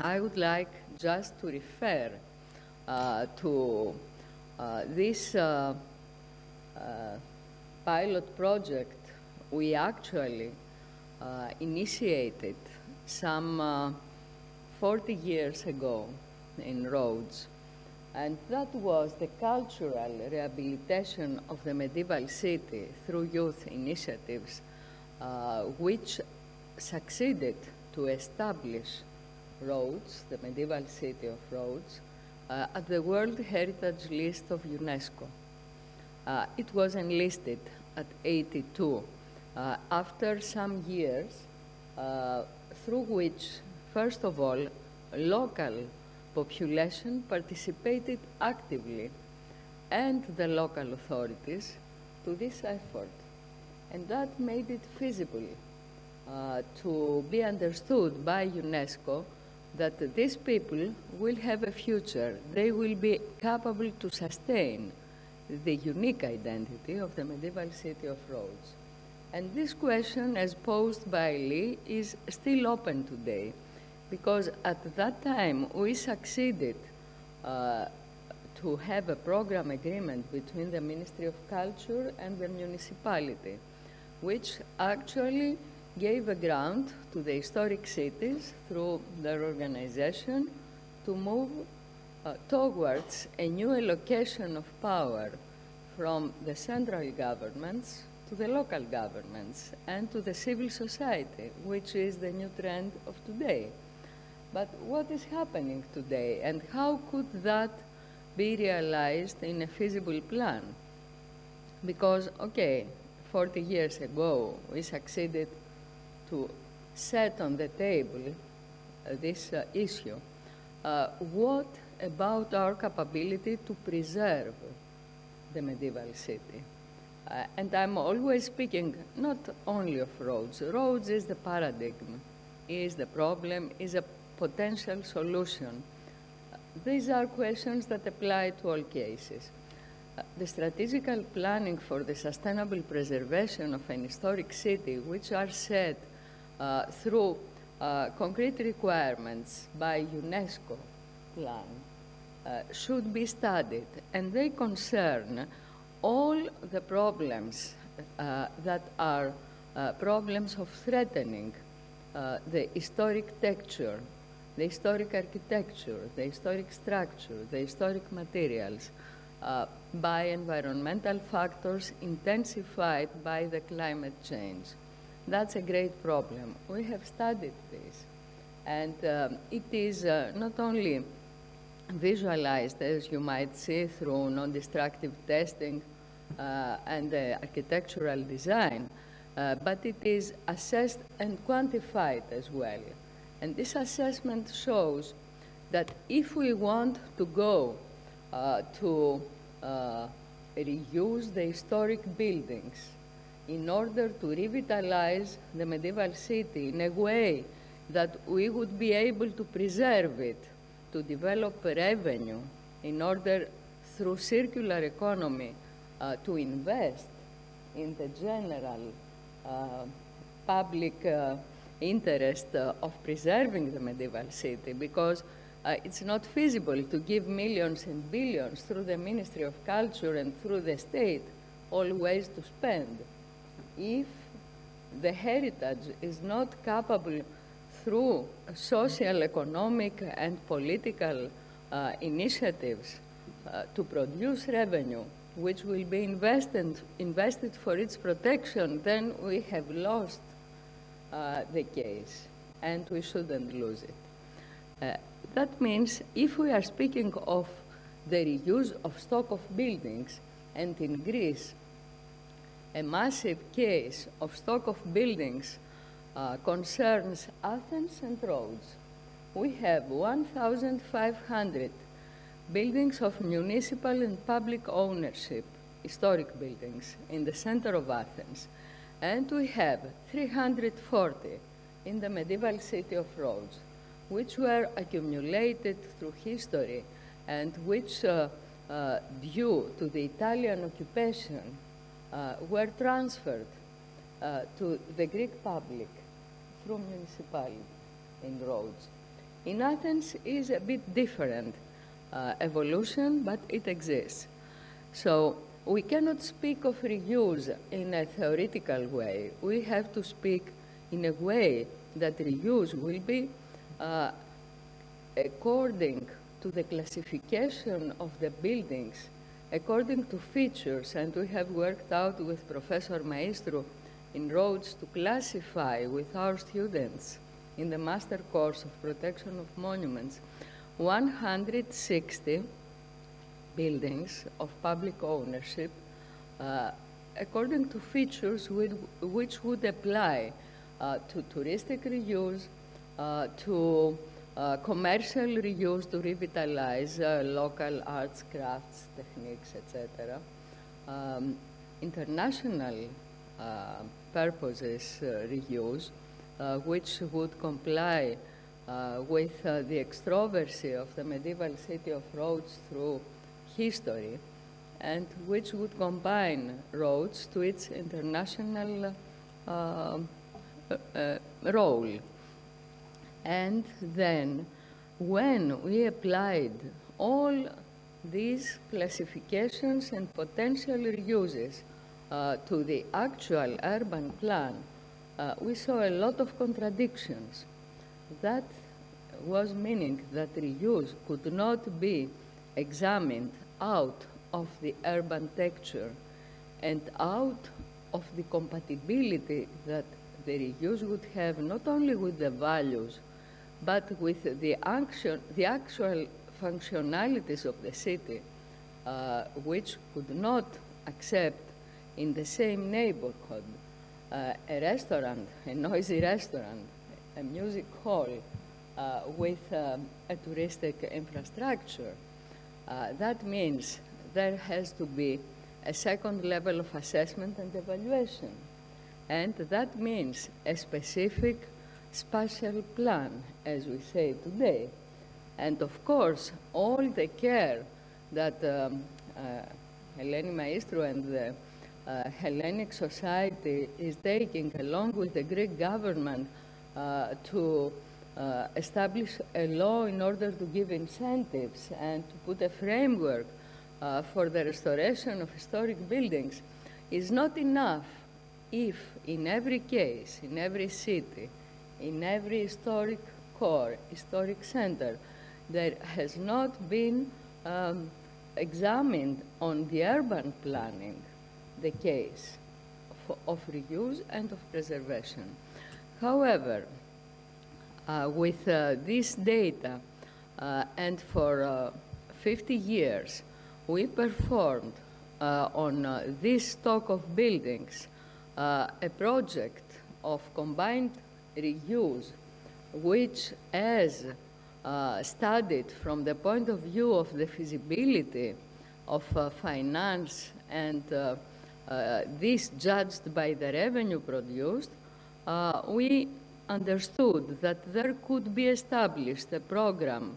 I would like just to refer to this pilot project we actually initiated some 40 years ago in Rhodes, and that was the cultural rehabilitation of the medieval city through youth initiatives, which succeeded to establish Rhodes, the medieval city of Rhodes, at the World Heritage List of UNESCO. It was enlisted at 82 after some years, through which, first of all, local population participated actively, and the local authorities, to this effort. And that made it feasible to be understood by UNESCO that these people will have a future. They will be capable to sustain the unique identity of the medieval city of Rhodes. And this question, as posed by Lee, is still open today, because at that time we succeeded to have a program agreement between the Ministry of Culture and the municipality, which actually gave a grant to the historic cities through their organization to move towards a new allocation of power from the central governments to the local governments and to the civil society, which is the new trend of today. But what is happening today, and how could that be realized in a feasible plan? Because, okay, 40 years ago, we succeeded to set on the table this issue. What about our capability to preserve the medieval city? And I'm always speaking not only of Rhodes. Rhodes is the paradigm, is the problem, is a potential solution. These are questions that apply to all cases. The strategical planning for the sustainable preservation of an historic city, which are set through concrete requirements by UNESCO plan, should be studied, and they concern all the problems that are problems of threatening the historic texture, the historic architecture, the historic structure, the historic materials, by environmental factors intensified by the climate change. That's a great problem. We have studied this, and it is not only visualized, as you might see, through non-destructive testing and architectural design, but it is assessed and quantified as well. And this assessment shows that if we want to go to reuse the historic buildings in order to revitalize the medieval city in a way that we would be able to preserve it, to develop revenue in order, through circular economy, to invest in the general public interest of preserving the medieval city, because it's not feasible to give millions and billions through the Ministry of Culture and through the state always to spend if the heritage is not capable through social, economic, and political initiatives to produce revenue, which will be invested for its protection, then we have lost the case, and we shouldn't lose it. That means if we are speaking of the reuse of stock of buildings, and in Greece, a massive case of stock of buildings concerns Athens and Rhodes. We have 1,500 buildings of municipal and public ownership, historic buildings, in the center of Athens. And we have 340 in the medieval city of Rhodes, which were accumulated through history and which, due to the Italian occupation, were transferred to the Greek public through municipality in Rhodes. In Athens is a bit different evolution, but it exists. So we cannot speak of reuse in a theoretical way. We have to speak in a way that reuse will be according to the classification of the buildings, according to features, and we have worked out with Professor Maestro in Rhodes to classify with our students in the master course of protection of monuments 160 buildings of public ownership according to features which would apply to touristic reuse, to commercial reuse to revitalize local arts, crafts, techniques, etc. International purposes reuse, which would comply with the extroversy of the medieval city of Rhodes through history, and which would combine Rhodes to its international role. And then, when we applied all these classifications and potential reuses to the actual urban plan, we saw a lot of contradictions. That was meaning that reuse could not be examined out of the urban texture and out of the compatibility that the reuse would have not only with the values, but with the actual functionalities of the city, which could not accept in the same neighborhood a restaurant, a noisy restaurant, a music hall with a touristic infrastructure. That means there has to be a second level of assessment and evaluation. And that means a specific spatial plan, as we say today. And of course, all the care that Hellenic Maestro and the Hellenic society is taking, along with the Greek government, to establish a law in order to give incentives and to put a framework for the restoration of historic buildings is not enough if in every case, in every city, in every historic core, historic center, there has not been examined on the urban planning the case of reuse and of preservation. However, with this data, and for 50 years, we performed on this stock of buildings a project of combined reuse, which, as studied from the point of view of the feasibility of finance and this judged by the revenue produced, we understood that there could be established a program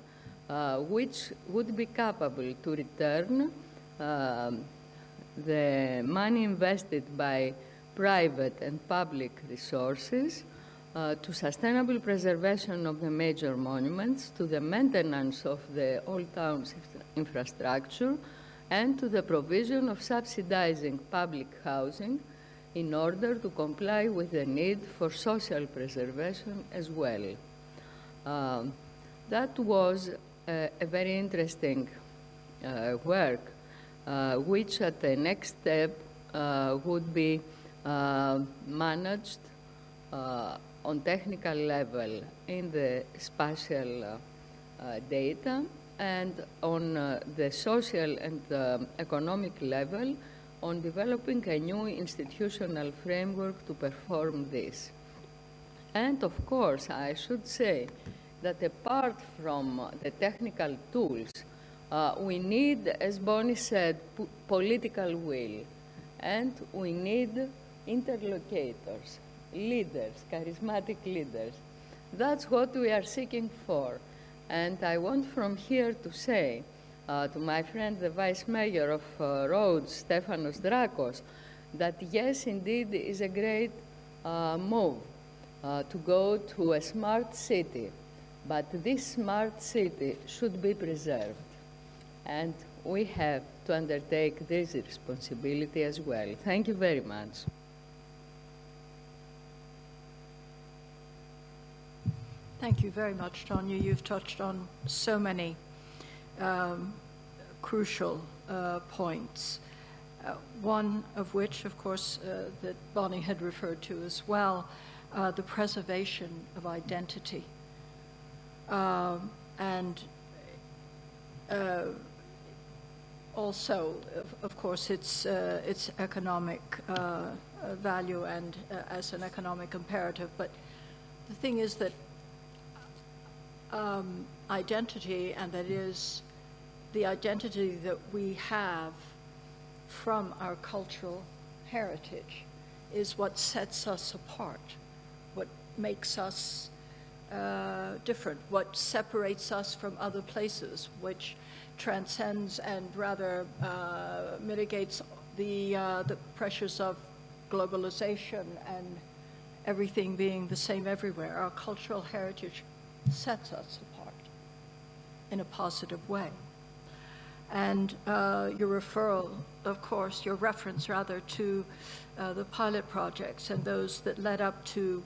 which would be capable to return the money invested by private and public resources to sustainable preservation of the major monuments, to the maintenance of the old town's infrastructure, and to the provision of subsidizing public housing in order to comply with the need for social preservation as well. That was a very interesting work, which at the next step would be managed on technical level in the spatial data, and on the social and economic level on developing a new institutional framework to perform this. And of course, I should say that apart from the technical tools, we need, as Bonnie said, political will, and we need interlocutors, leaders, charismatic leaders. That's what we are seeking for. And I want from here to say to my friend, the Vice Mayor of Rhodes, Stefanos Drakos, that yes, indeed, it is a great move to go to a smart city. But this smart city should be preserved. And we have to undertake this responsibility as well. Thank you very much. Thank you very much, Tanya. You've touched on so many crucial points, one of which, of course, that Bonnie had referred to as well, the preservation of identity. And also, of course, its economic value and as an economic imperative. But the thing is that identity, and that is the identity that we have from our cultural heritage, is what sets us apart, what makes us different, what separates us from other places, which transcends and rather mitigates the pressures of globalization and everything being the same everywhere. Our cultural heritage sets us apart in a positive way. And your referral, of course, your reference rather to the pilot projects and those that led up to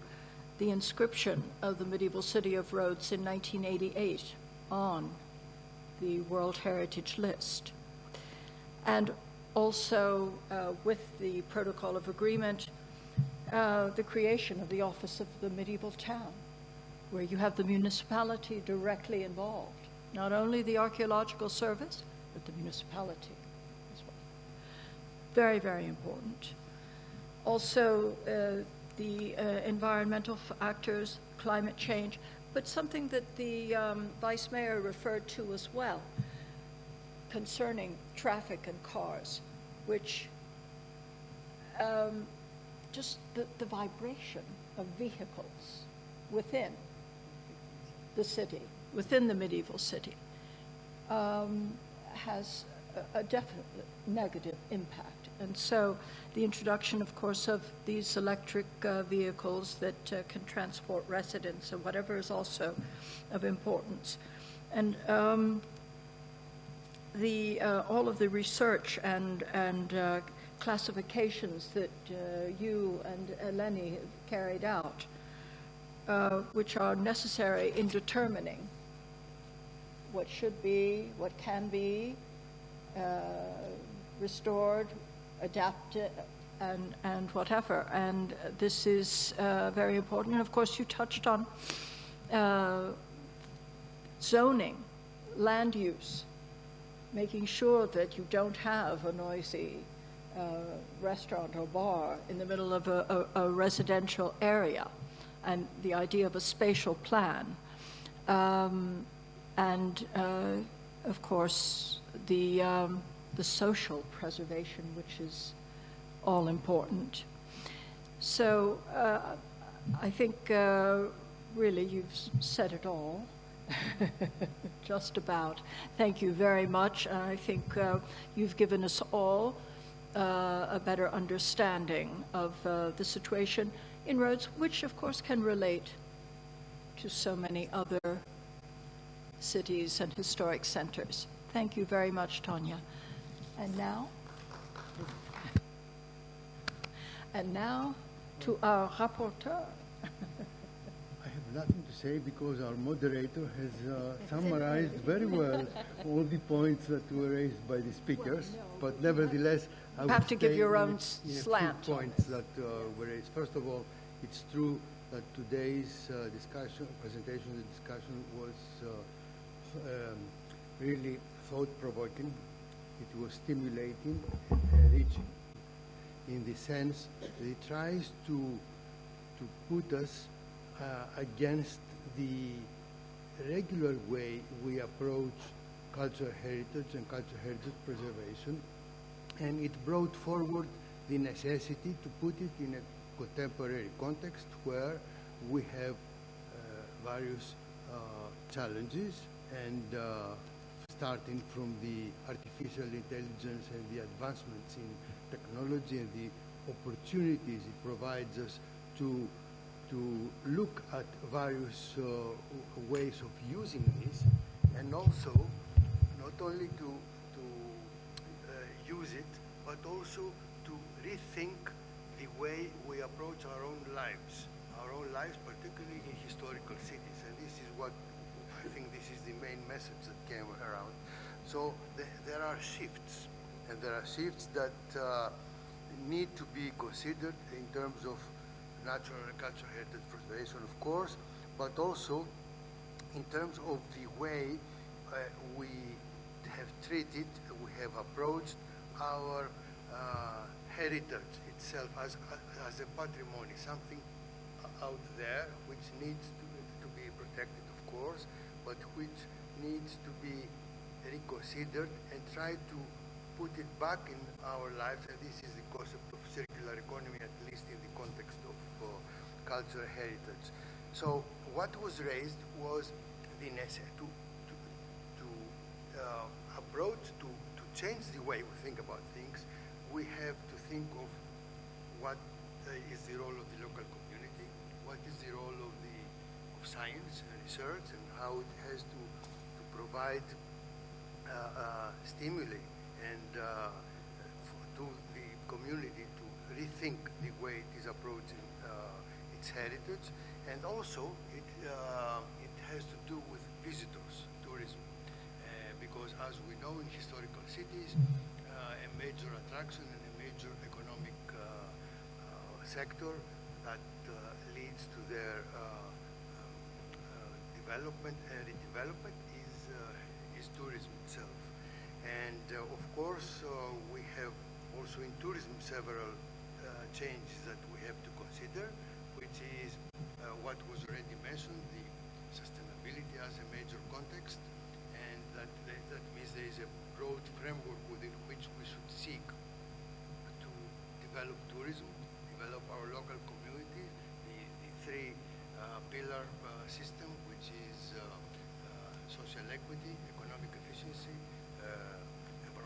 the inscription of the medieval city of Rhodes in 1988 on the World Heritage List. And also with the Protocol of Agreement, the creation of the Office of the Medieval Town, where you have the municipality directly involved, not only the Archaeological Service, but the municipality as well. Very, very important. Also, the environmental factors, climate change, but something that the Vice Mayor referred to as well, concerning traffic and cars, which just the vibration of vehicles within the city, within the medieval city, has a definite negative impact. And so the introduction, of course, of these electric vehicles that can transport residents or whatever is also of importance. And all of the research and classifications that you and Eleni have carried out, which are necessary in determining what should be, what can be restored, adapted, and whatever. And this is very important. And of course, you touched on zoning, land use, making sure that you don't have a noisy restaurant or bar in the middle of a residential area, and the idea of a spatial plan. And of course, the social preservation, which is all important. So I think really you've said it all, just about. Thank you very much. And I think you've given us all a better understanding of the situation in Rhodes, which of course can relate to so many other cities and historic centers. Thank you very much, Tonya. And now to our rapporteur. I have nothing to say because our moderator has summarized very well all the points that were raised by the speakers. Well, no, but nevertheless, I you will have to give stay your in own a few slant on points this. that were raised. First of all, it's true that today's presentation, the discussion was really thought-provoking. It was stimulating and enriching, in the sense that it tries to put us against the regular way we approach cultural heritage and cultural heritage preservation, and it brought forward the necessity to put it in a contemporary context where we have various challenges, and starting from the artificial intelligence and the advancements in technology and the opportunities it provides us to look at various ways of using this, and also not only to use it, but also to rethink the way we approach our own lives, particularly in historical cities. And this is what I think this is the main message that came around. So there are shifts, and there are shifts that need to be considered in terms of natural and cultural heritage preservation, of course, but also in terms of the way we have treated, we have approached our heritage itself as a patrimony, something out there which needs to be protected, of course, but which needs to be reconsidered and try to put it back in our lives. And this is the concept of circular economy, at least in the context of cultural heritage. So what was raised was the necessity to change the way we think about things. We have to think of what is the role of the local community, what is the role of science and research, and how it has to provide stimuli and to the community to rethink the way it is approaching its heritage. And also it has to do with visitors, tourism, because as we know, in historical cities, a major attraction and a major economic sector that leads to their development and redevelopment is tourism itself. And of course, we have also in tourism several changes that we have to consider, which is what was already mentioned, the sustainability as a major context, and that means there is a broad framework within which we should seek to develop tourism, develop our local community, the three-pillar system, which is social equity, economic efficiency,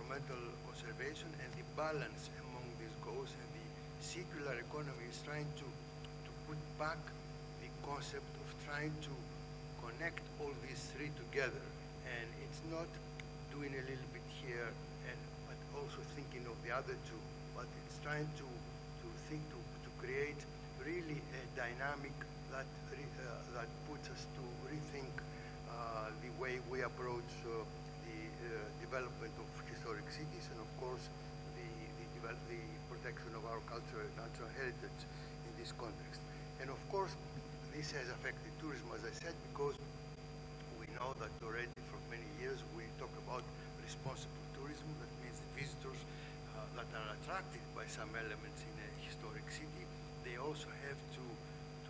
environmental conservation and the balance among these goals, and the circular economy is trying to put back the concept of trying to connect all these three together. And it's not doing a little bit here but also thinking of the other two, but it's trying to create really a dynamic that puts us to rethink the way we approach the development of historic cities, and of course the protection of our cultural and natural heritage in this context. And of course this has affected tourism, as I said, because we know that already for many years we talk about responsible tourism. That means visitors that are attracted by some elements in a historic city, they also have to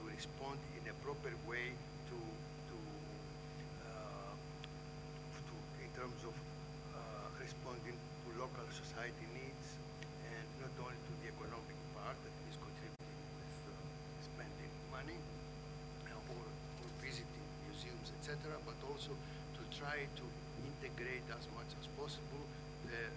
respond in a proper way in terms of responding to local society needs, and not only to the economic part that is contributing with spending money or visiting museums, etc., but also to try to integrate as much as possible their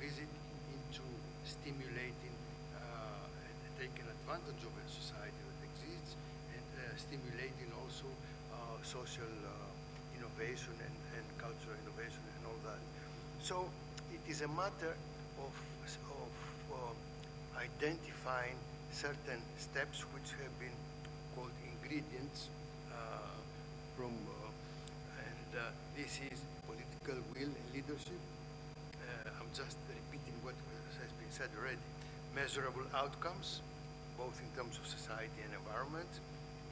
visit into stimulating and taking advantage of a society that exists, and stimulating also social innovation and cultural innovation and all that. So it is a matter of identifying certain steps which have been called ingredients this is political will and leadership. I'm just repeating what has been said already. Measurable outcomes, both in terms of society and environment,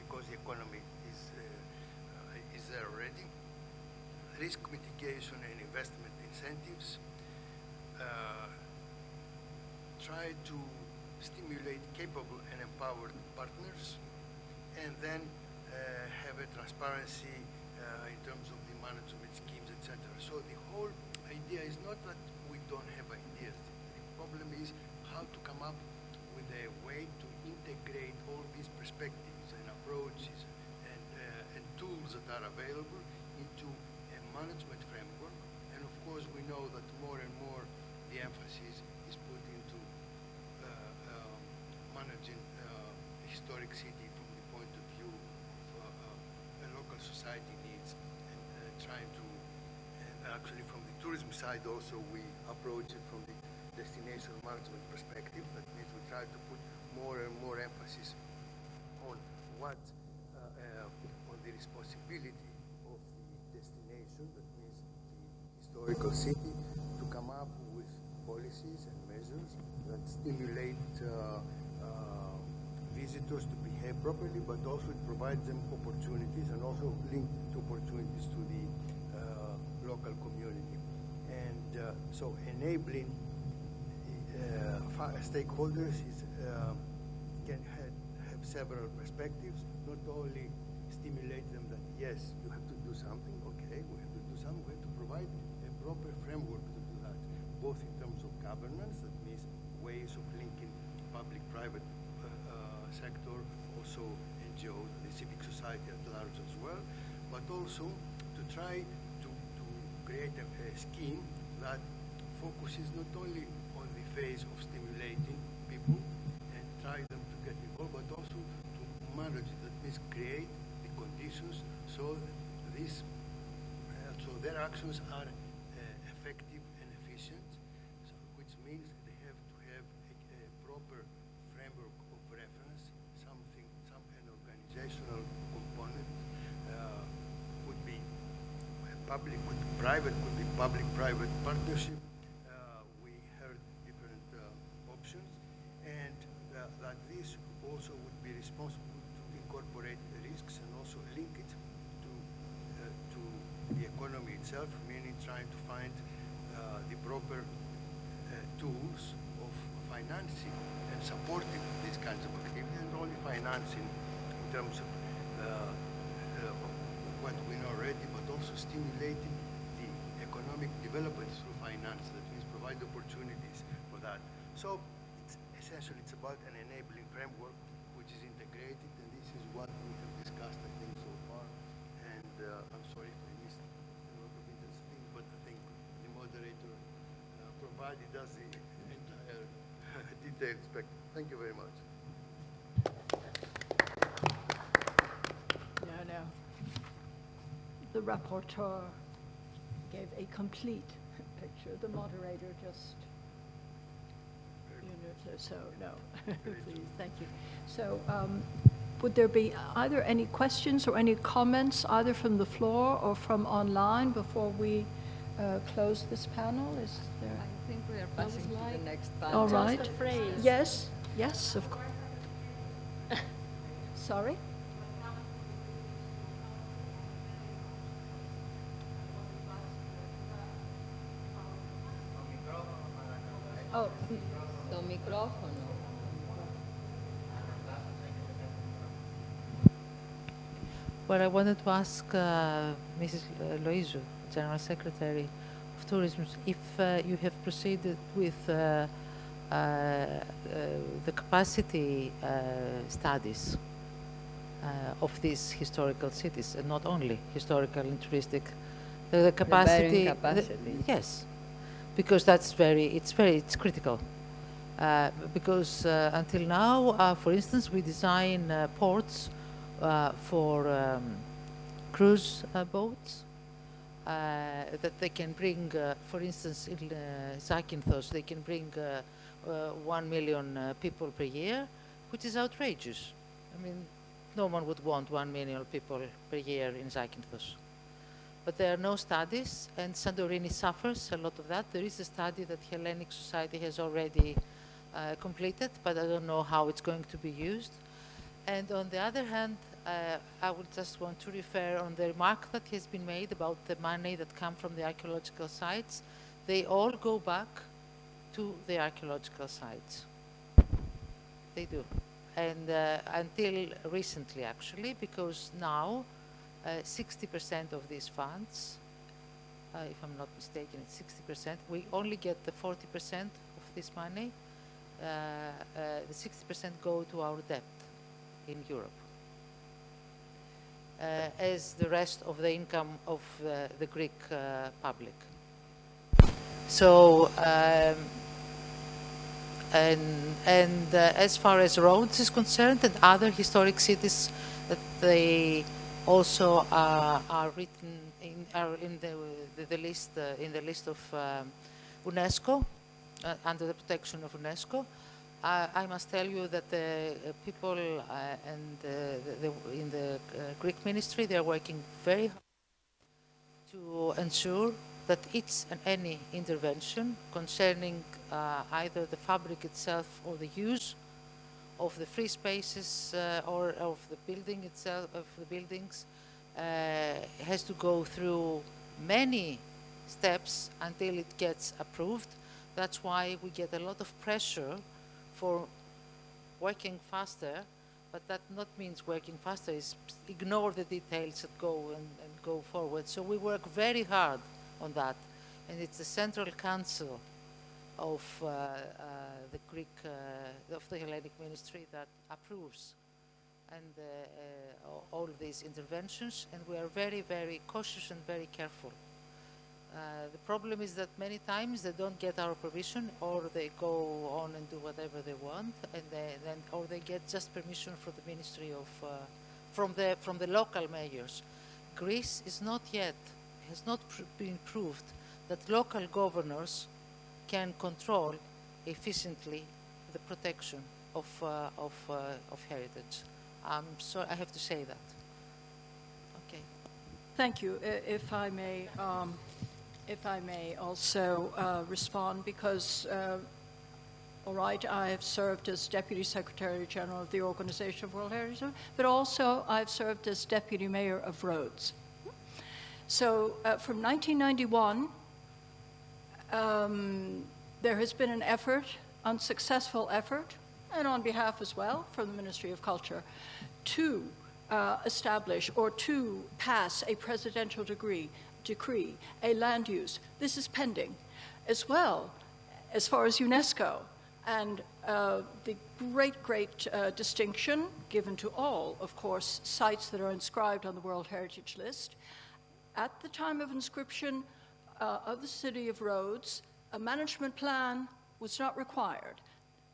because the economy is there already. Risk mitigation and investment incentives. Try to stimulate capable and empowered partners, and then have a transparency in terms of the management schemes, etc. So the whole idea is not that we don't have ideas. The problem is how to come up with a way to integrate all these perspectives and approaches and tools that are available into a management framework. And of course, we know that more and more the emphasis is put into managing a historic city from the point of view of a local society needs, and trying to, and actually from the tourism side also, we approach it from the destination management perspective. That means we try to put more and more emphasis on what, on the responsibility of the destination, that means the historical city, to come up with policies and measures that stimulate visitors to behave properly, but also it provides them opportunities, and also linked opportunities to the local community. And so enabling stakeholders can have several perspectives, not only stimulate them that yes, you have to do something, okay, we have to do something, we have to provide a proper framework to do that, both in terms of governance, that means ways of linking public-private sector, also NGOs, the civic society at large as well, but also to try to create a scheme that focuses not only on the phase of stimulating people and try them to get involved, but also to manage it. That means create the conditions so this, so their actions are effective and efficient, so, which means they have to have a proper framework of reference, an organizational component, could be public, could be private, could be public-private partnership. We heard different options, and that this also would be responsible to incorporate the risks and also link it to the economy itself, meaning trying to find the proper tools of financing and supporting these kinds of activities, and only financing in terms of what we know already, but also stimulating the economic development through finance. That means provide opportunities for that. So essentially it's about an enabling framework which is integrated, and this is what we have discussed, I think, so far. And I'm sorry if I missed a lot of interesting things, but I think the moderator provided us the entire detailed spectrum. Thank you very much. No. The rapporteur gave a complete picture. The moderator just, so no, please, thank you. So would there be either any questions or any comments, either from the floor or from online before we close this panel? Is there? I think we are passing to the next panel. All right. Just a phrase. Yes, of course. Sorry? Oh, Το μικρόφωνο. Well, I wanted to ask Mrs. Loizou, General Secretary of Tourism, if you have proceeded with the capacity studies of these historical cities, and not only historical and touristic, the capacity. Yes, because that's it's critical. Because until now, for instance, we design ports for cruise boats that they can bring, for instance, in Zakynthos, they can bring 1 million people per year, which is outrageous. I mean, no one would want 1 million people per year in Zakynthos. But there are no studies, and Santorini suffers a lot of that. There is a study that Hellenic Society has already completed, but I don't know how it's going to be used. And on the other hand, I would just want to refer on the remark that has been made about the money that come from the archaeological sites. They all go back to the archaeological sites. They do. And until recently, actually, because now 60% of these funds, if I'm not mistaken, it's 60%, we only get the 40% of this money. The 60% go to our debt in Europe, as the rest of the income of the Greek public. So, as far as Rhodes is concerned, and other historic cities, that they also are written in the list of UNESCO, under the protection of UNESCO. I must tell you that the people in the Greek ministry, they are working very hard to ensure that each and any intervention concerning either the fabric itself or the use of the free spaces or of the building itself, of the buildings, has to go through many steps until it gets approved. That's why we get a lot of pressure for working faster, but that not means working faster is ignore the details and go forward. So we work very hard on that, and it's the Central Council of the Greek, of the Hellenic Ministry that approves and all these interventions, and we are very, very cautious and very careful. The problem is that many times they don't get our permission, or they go on and do whatever they want, and or they get just permission from the Ministry of, from the local mayors. Greece is not yet, has not been proved that local governors can control efficiently the protection of heritage. So I have to say that. Okay. Thank you. If I may also respond, because, all right, I have served as Deputy Secretary General of the Organization of World Heritage, but also I've served as Deputy Mayor of Rhodes. So from 1991, there has been an effort, unsuccessful effort, and on behalf as well from the Ministry of Culture, to establish or to pass a presidential decree, a land use. This is pending, as well as far as UNESCO and the great distinction given to all, of course, sites that are inscribed on the World Heritage List. At the time of inscription of the city of Rhodes, A management plan was not required.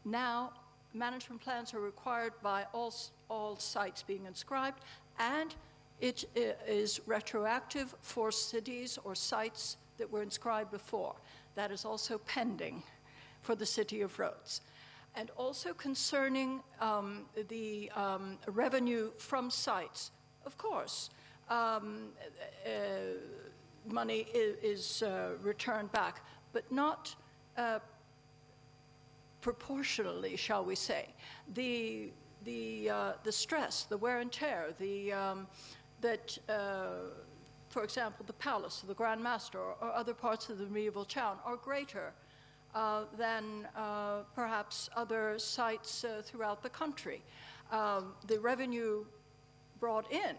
Now, management plans are required by all sites being inscribed, and it is retroactive for cities or sites that were inscribed before. That is also pending for the City of Rhodes. And also concerning the revenue from sites, of course, money is returned back, but not proportionally, shall we say. The stress, the wear and tear, for example, the palace, the Grand Master, or other parts of the medieval town are greater than perhaps other sites throughout the country. The revenue brought in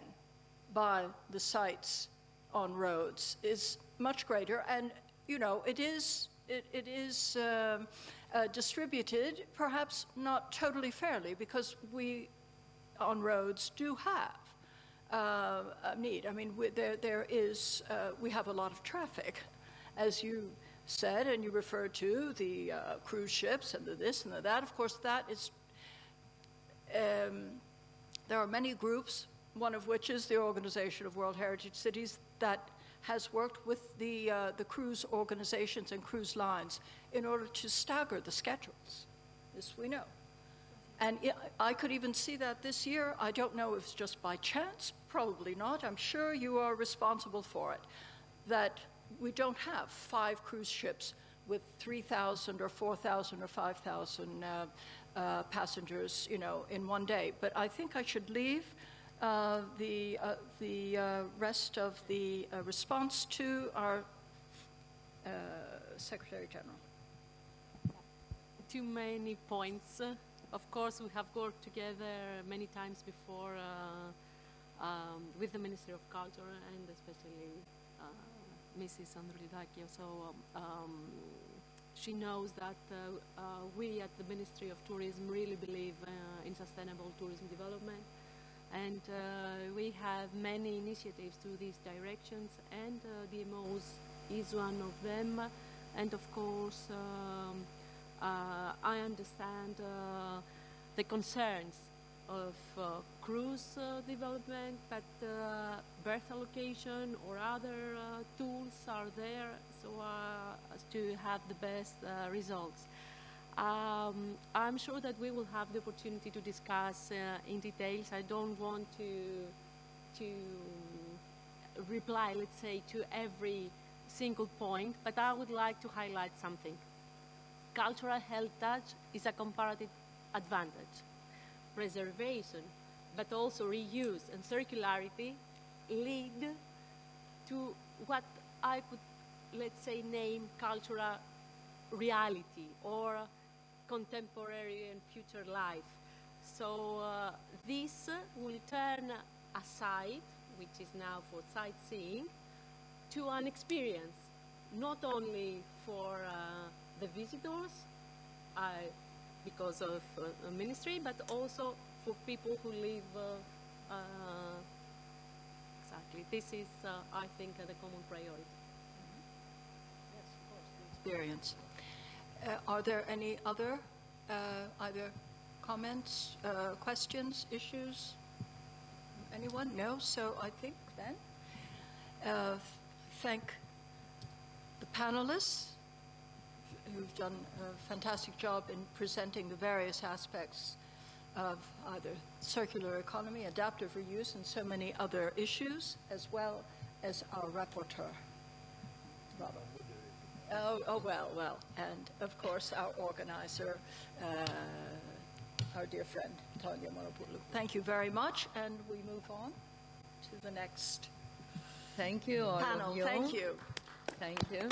by the sites on Rhodes is much greater, and it is distributed, perhaps not totally fairly, because we on Rhodes do have a need. I mean, we have a lot of traffic, as you said, and you referred to the cruise ships and the this and the that. Of course, that is, there are many groups, one of which is the Organization of World Heritage Cities, that has worked with the cruise organizations and cruise lines in order to stagger the schedules. This we know. And I could even see that this year. I don't know if it's just by chance, probably not. I'm sure you are responsible for it, that we don't have 5 cruise ships with 3,000 or 4,000 or 5,000 passengers, in one day. But I think I should leave the rest of the response to our Secretary General. Too many points. Of course, we have worked together many times before with the Ministry of Culture and especially Mrs. Androulidaki. So she knows that we at the Ministry of Tourism really believe in sustainable tourism development. And we have many initiatives to these directions, and DMOs is one of them. And of course, I understand the concerns of cruise development, but berth allocation or other tools are there so as to have the best results. I'm sure that we will have the opportunity to discuss in details. I don't want to reply, let's say, to every single point, but I would like to highlight something. Cultural heritage is a comparative advantage. Preservation, but also reuse and circularity lead to what I could, let's say, name cultural reality or contemporary and future life. So this will turn a site, which is now for sightseeing, to an experience, not only for the visitors, because of the ministry, but also for people who live exactly. This is, I think, the common priority. Yes, of course, the experience. Are there any other either comments, questions, issues? Anyone? No? So I think then thank the panelists who've done a fantastic job in presenting the various aspects of either circular economy, adaptive reuse, and so many other issues, as well as our rapporteur. Bravo. Oh, well, and of course our organizer, our dear friend, Tanya Moropoulou. Thank you very much, and we move on to the next Thank you, all panel. of you. Thank you. Thank you.